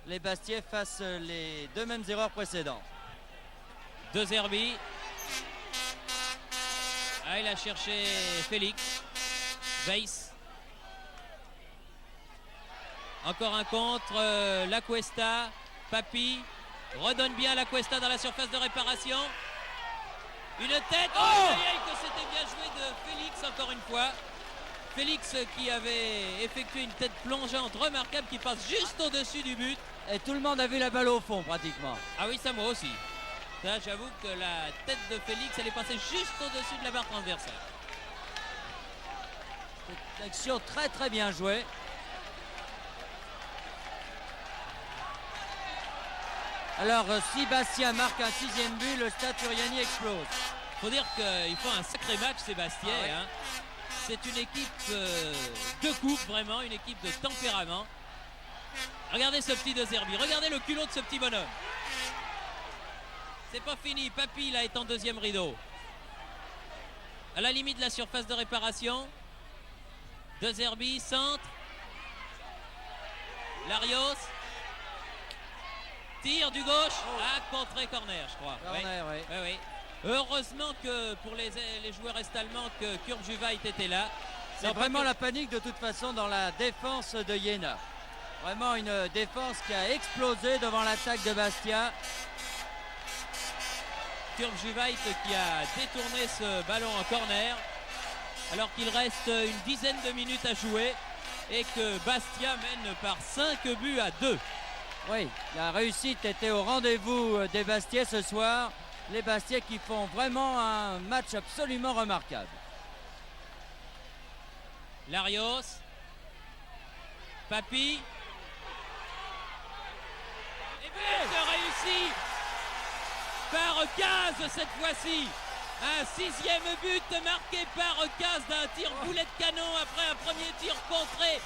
les Bastiais fassent les deux mêmes erreurs précédentes. De Zerbi. Ah, il a cherché Félix. Weiss. Encore un contre, La Cuesta, Papy, redonne bien La Cuesta dans la surface de réparation. Une tête, que c'était bien joué de Félix encore une fois. Félix qui avait effectué une tête plongeante remarquable qui passe juste au-dessus du but. Et tout le monde a vu la balle au fond pratiquement. Ah oui, ça moi aussi. Ça, j'avoue que la tête de Félix, elle est passée juste au-dessus de la barre transversale. C'est une action très très bien jouée. Alors, si Bastia marque un 6e but, le Stade Furiani explose. Faut dire qu'il faut un sacré match, Sébastien. Ah ouais. Hein. C'est une équipe de coupe, vraiment, une équipe de tempérament. Regardez ce petit De Zerbi, regardez le culot de ce petit bonhomme. C'est pas fini, Papy là est en deuxième rideau. À la limite de la surface de réparation. De Zerbi, centre. Larios. Tir du gauche, contré corner, je crois. Corner, oui. Oui, oui. Heureusement que pour les joueurs est-allemands que Kurbjuweit était là. C'est vraiment la panique de toute façon dans la défense de Jena. Vraiment une défense qui a explosé devant l'attaque de Bastia. Kurbjuweit qui a détourné ce ballon en corner alors qu'il reste une dizaine de minutes à jouer et que Bastia mène par 5 buts à 2. Oui, la réussite était au rendez-vous des Bastiais ce soir. Les Bastiais qui font vraiment un match absolument remarquable. Larios, Papy. Et but réussi par Caz cette fois-ci. Un 6e but marqué par Caz d'un tir boulet de canon après un premier tir contré.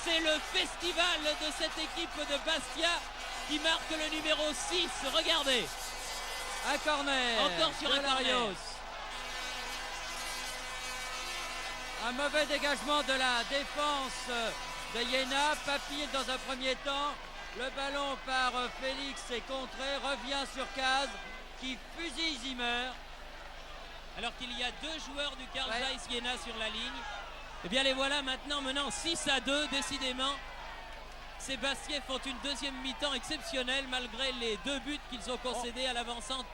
C'est le festival de cette équipe de Bastia qui marque le numéro 6. Regardez. Un corner. Encore sur un Larios. corner. Un mauvais dégagement de la défense de Iéna. Papy dans un premier temps. Le ballon par Félix est contré. Revient sur Caz qui fusille Zimmer. Alors qu'il y a 2 joueurs du Carl Zeiss Jena sur la ligne. Eh bien les voilà maintenant menant 6-2 décidément. Ces Bastiais font une deuxième mi-temps exceptionnelle malgré les 2 buts qu'ils ont concédés à l'avant-centre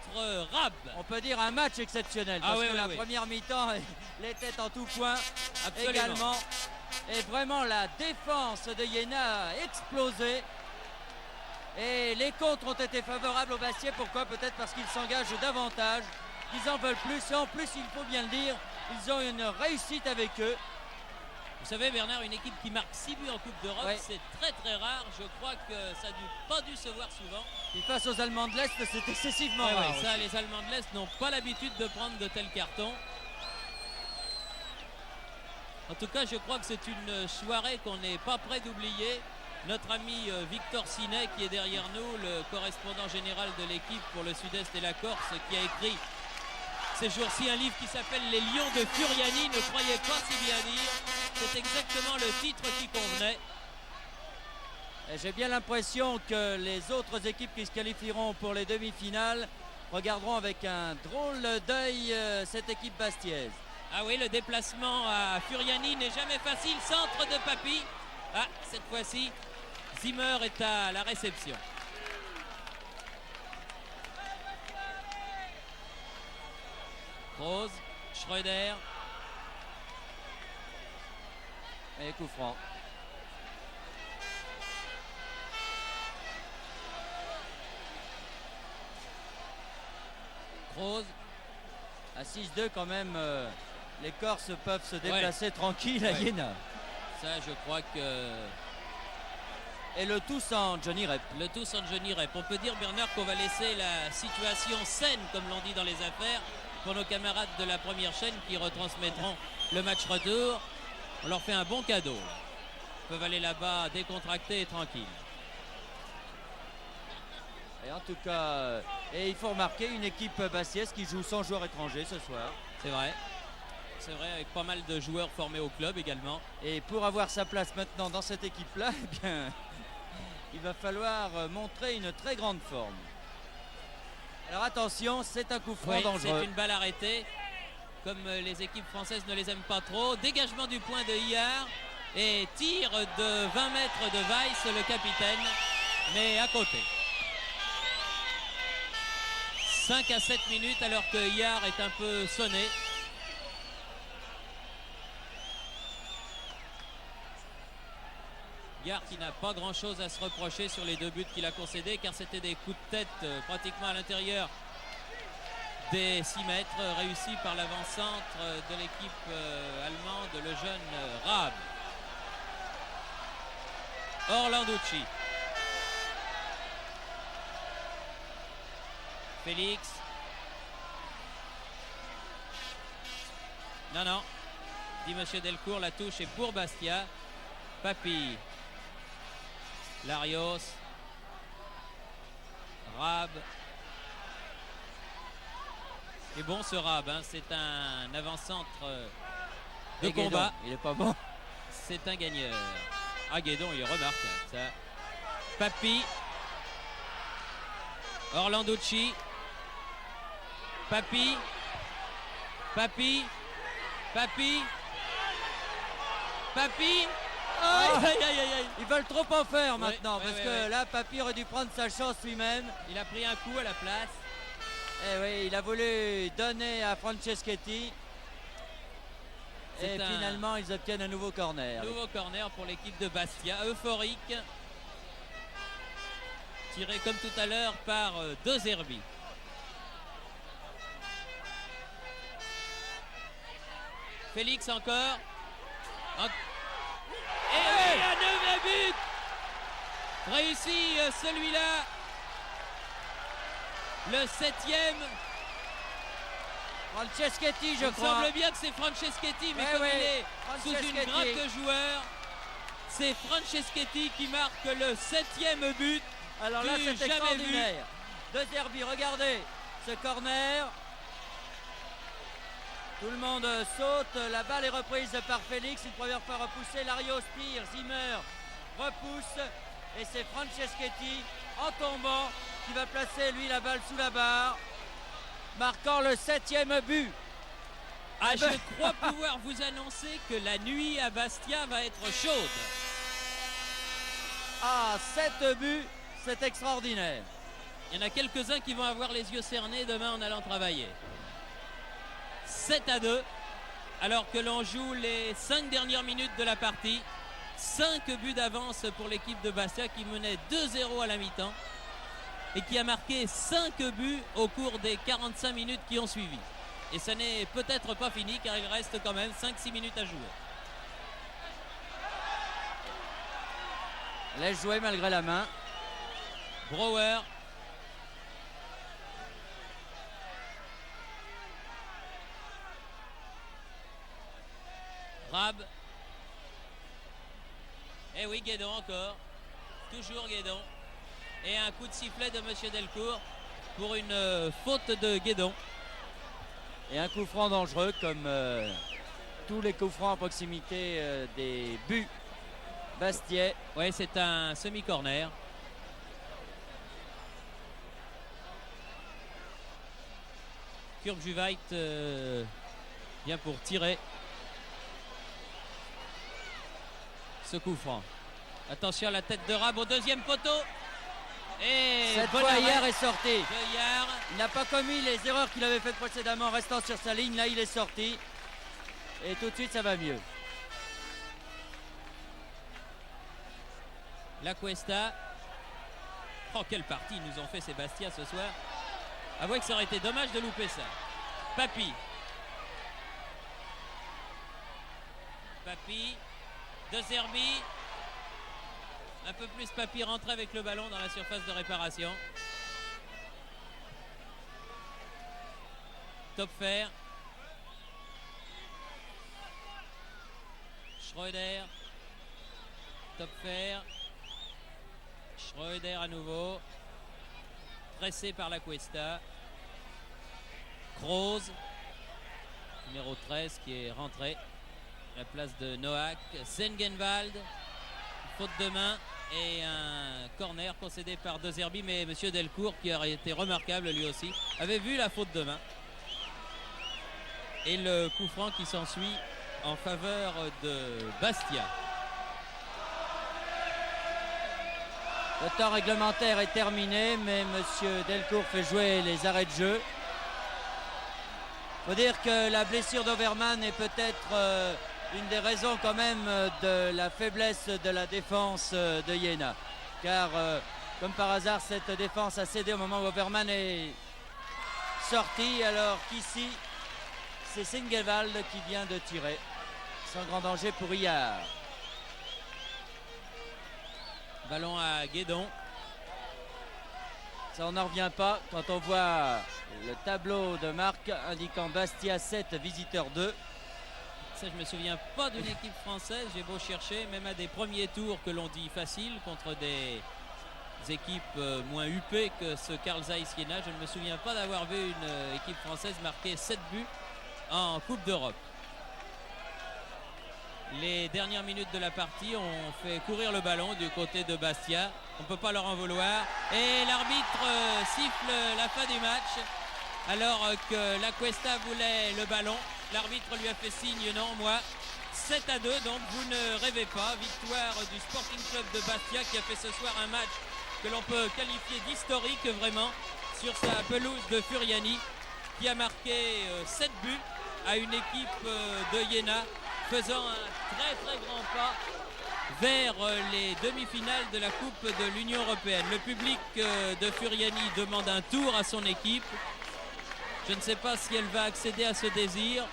Rab. On peut dire un match exceptionnel parce que la première mi-temps l'était en tout point. Absolument. Également. Et vraiment la défense de Iéna a explosé. Et les contres ont été favorables aux Bastiais. Pourquoi? Peut-être parce qu'ils s'engagent davantage, qu'ils en veulent plus. Et en plus, il faut bien le dire, ils ont une réussite avec eux. Vous savez Bernard, une équipe qui marque 6 buts en Coupe d'Europe, c'est très très rare. Je crois que ça n'a pas dû se voir souvent. Et face aux Allemands de l'Est, c'est excessivement rare. Ça, les Allemands de l'Est n'ont pas l'habitude de prendre de tels cartons. En tout cas, je crois que c'est une soirée qu'on n'est pas prêt d'oublier. Notre ami Victor Sinet, qui est derrière nous, le correspondant général de l'équipe pour le Sud-Est et la Corse, qui a écrit ces jours-ci un livre qui s'appelle Les Lions de Furiani. Ne croyez pas si bien dire. C'est exactement le titre qui convenait. J'ai bien l'impression que les autres équipes qui se qualifieront pour les demi-finales regarderont avec un drôle d'œil cette équipe bastiaise. Ah oui, le déplacement à Furiani n'est jamais facile. Centre de Papy. Ah, cette fois-ci, Zimmer est à la réception. Rose, Schröder. Et coup franc. Rose. À 6-2 quand même, les Corses peuvent se déplacer tranquille à Iéna. Ça, je crois que... Et le tout sans Johnny Rep. Le tout sans Johnny Rep. On peut dire, Bernard, qu'on va laisser la situation saine, comme l'on dit dans les affaires, pour nos camarades de la première chaîne qui retransmettront le match retour. On leur fait un bon cadeau. Ils peuvent aller là-bas décontractés et tranquilles. Et en tout cas, et il faut remarquer une équipe bastiaise qui joue sans joueurs étrangers ce soir. C'est vrai. C'est vrai, avec pas mal de joueurs formés au club également. Et pour avoir sa place maintenant dans cette équipe-là, eh bien, il va falloir montrer une très grande forme. Alors attention, c'est un coup franc dangereux. C'est une balle arrêtée, comme les équipes françaises ne les aiment pas trop. Dégagement du point de Hillard et tir de 20 mètres de Weiss, le capitaine, mais à côté. 5 à 7 minutes alors que Hillard est un peu sonné. Hillard qui n'a pas grand chose à se reprocher sur les 2 buts qu'il a concédés, car c'était des coups de tête pratiquement à l'intérieur des 6 mètres réussis par l'avant-centre de l'équipe allemande, le jeune Raab. Orlanducci. Félix. Non, dit Monsieur Delcourt, la touche est pour Bastia. Papy. Larios. Rab. Et bon ce Rab, hein, c'est un avant-centre de combat. Il est pas bon. C'est un gagneur. Ah, Guédon, il est remarquable ça. Papy. Orlanducci. Papy. Papy. Papy. Papy. Aïe, aïe, aïe, aïe. Ils veulent trop en faire maintenant, parce que là, Papy aurait dû prendre sa chance lui-même. Il a pris un coup à la place. Et oui, il a voulu donner à Franceschetti. Et finalement, ils obtiennent un nouveau corner. Nouveau corner pour l'équipe de Bastia, euphorique. Tiré comme tout à l'heure par De Zerbi. Félix encore. Et oui, un 9e but réussit celui-là. Le 7e. Franceschetti, je Il me crois. semble bien que c'est Franceschetti, mais Ouais, comme ouais. il est sous une Franceschetti. grappe de joueurs, c'est Franceschetti qui marque le 7e but. Alors là, du c'est jamais extraordinaire. De Zerbi, regardez ce corner. Tout le monde saute. La balle est reprise par Félix. Une première fois repoussée. Lario Spire, Zimmer repousse. Et c'est Franceschetti en tombant qui va placer lui la balle sous la barre, marquant le 7e but. Ah, je crois pouvoir vous annoncer que la nuit à Bastia va être chaude. Ah, 7 buts, c'est extraordinaire. Il y en a quelques-uns qui vont avoir les yeux cernés demain en allant travailler. 7-2, alors que l'on joue les 5 dernières minutes de la partie. 5 buts d'avance pour l'équipe de Bastia qui menait 2-0 à la mi-temps et qui a marqué 5 buts au cours des 45 minutes qui ont suivi. Et ça n'est peut-être pas fini car il reste quand même 5-6 minutes à jouer. Laisse jouer malgré la main. Brouwer. Rab. Et oui, Guédon encore. Toujours Guédon. Et un coup de sifflet de Monsieur Delcourt pour une faute de Guédon. Et un coup franc dangereux comme tous les coups francs à proximité des buts bastiais. Oui, c'est un semi-corner. Kurbjuweit vient pour tirer ce coup franc. Attention à la tête de Rab au deuxième poteau. Et Cette bon fois, arrêt Hier est sorti. de Yard. Il n'a pas commis les erreurs qu'il avait faites précédemment, restant sur sa ligne. Là, il est sorti. Et tout de suite, ça va mieux. La Cuesta. Oh, quelle partie nous ont fait ces Bastia ce soir. Avouez que ça aurait été dommage de louper ça. Papy. Papy. De Zerbi. Un peu plus Papy rentre avec le ballon dans la surface de réparation. Topfer. Schreuder. Topfer. Schreuder à nouveau. Pressé par la Cuesta. Kroos. Numéro 13 qui est rentré. À la place de Noack. Sengenwald. Faute de main. Et un corner concédé par De Zerbi, mais Monsieur Delcourt, qui a été remarquable lui aussi, avait vu la faute de main. Et le coup franc qui s'ensuit en faveur de Bastia. Le temps réglementaire est terminé, mais Monsieur Delcourt fait jouer les arrêts de jeu. Il faut dire que la blessure d'Overman est peut-être une des raisons quand même de la faiblesse de la défense de Jena. Car comme par hasard, cette défense a cédé au moment où Overman est sorti, alors qu'ici, c'est Sengenwald qui vient de tirer. Sans grand danger pour Iard. Ballon à Guédon. Ça, on n'en revient pas quand on voit le tableau de marque indiquant Bastia 7, visiteur 2. Ça, je me souviens pas d'une équipe française. J'ai beau chercher, même à des premiers tours que l'on dit faciles contre des équipes moins huppées que ce Carl Zeiss Jena. Je ne me souviens pas d'avoir vu une équipe française marquer 7 buts en Coupe d'Europe. Les dernières minutes de la partie ont fait courir le ballon du côté de Bastia. On ne peut pas leur en vouloir. Et l'arbitre siffle la fin du match alors que la Cuesta voulait le ballon. L'arbitre lui a fait signe, non, moi. 7-2, donc vous ne rêvez pas. Victoire du Sporting Club de Bastia qui a fait ce soir un match que l'on peut qualifier d'historique vraiment sur sa pelouse de Furiani, qui a marqué 7 buts à une équipe de Jena, faisant un très très grand pas vers les demi-finales de la Coupe de l'Union européenne. Le public de Furiani demande un tour à son équipe. Je ne sais pas si elle va accéder à ce désir.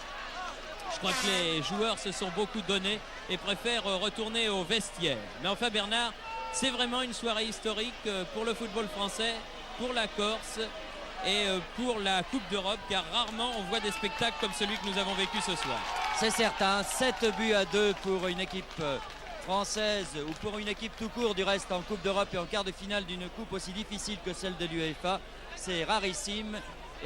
Je crois que les joueurs se sont beaucoup donnés et préfèrent retourner au vestiaire. Mais enfin, Bernard, C'est vraiment une soirée historique pour le football français, pour la Corse et pour la Coupe d'Europe, car rarement on voit des spectacles comme celui que nous avons vécu ce soir. C'est certain, 7-2 pour une équipe française ou pour une équipe tout court du reste en Coupe d'Europe et en quart de finale d'une coupe aussi difficile que celle de l'UEFA. C'est rarissime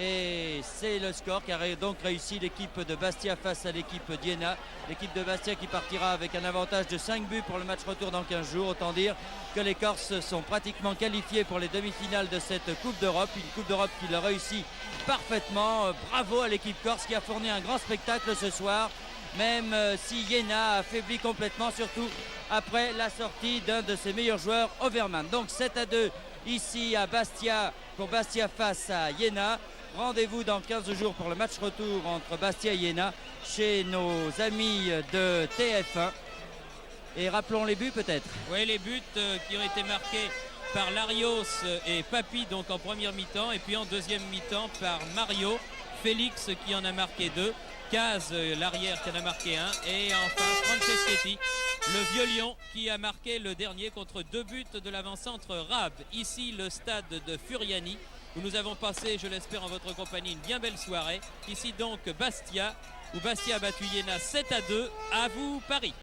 et c'est le score qui a donc réussi l'équipe de Bastia face à l'équipe d'Iéna. L'équipe de Bastia qui partira avec un avantage de 5 buts pour le match retour dans 15 jours. Autant dire que les Corses sont pratiquement qualifiés pour les demi-finales de cette Coupe d'Europe. Une Coupe d'Europe qui leur réussit parfaitement. Bravo à l'équipe corse qui a fourni un grand spectacle ce soir. Même si Iéna a affaibli complètement, surtout après la sortie d'un de ses meilleurs joueurs, Overman. Donc 7-2 ici à Bastia, pour Bastia face à Iéna. Rendez-vous dans 15 jours pour le match retour entre Bastia et Iéna chez nos amis de TF1. Et rappelons les buts peut-être. Oui, les buts qui ont été marqués par Larios et Papi donc en première mi-temps, et puis en deuxième mi-temps par Mario, Félix qui en a marqué 2, Caz, l'arrière, qui en a marqué 1, et enfin Franceschetti, le vieux lion, qui a marqué le dernier contre 2 buts de l'avant-centre Rab. Ici le stade de Furiani, où nous avons passé, je l'espère en votre compagnie, une bien belle soirée. Ici donc Bastia, où Bastia a battu Iéna 7-2. À vous Paris.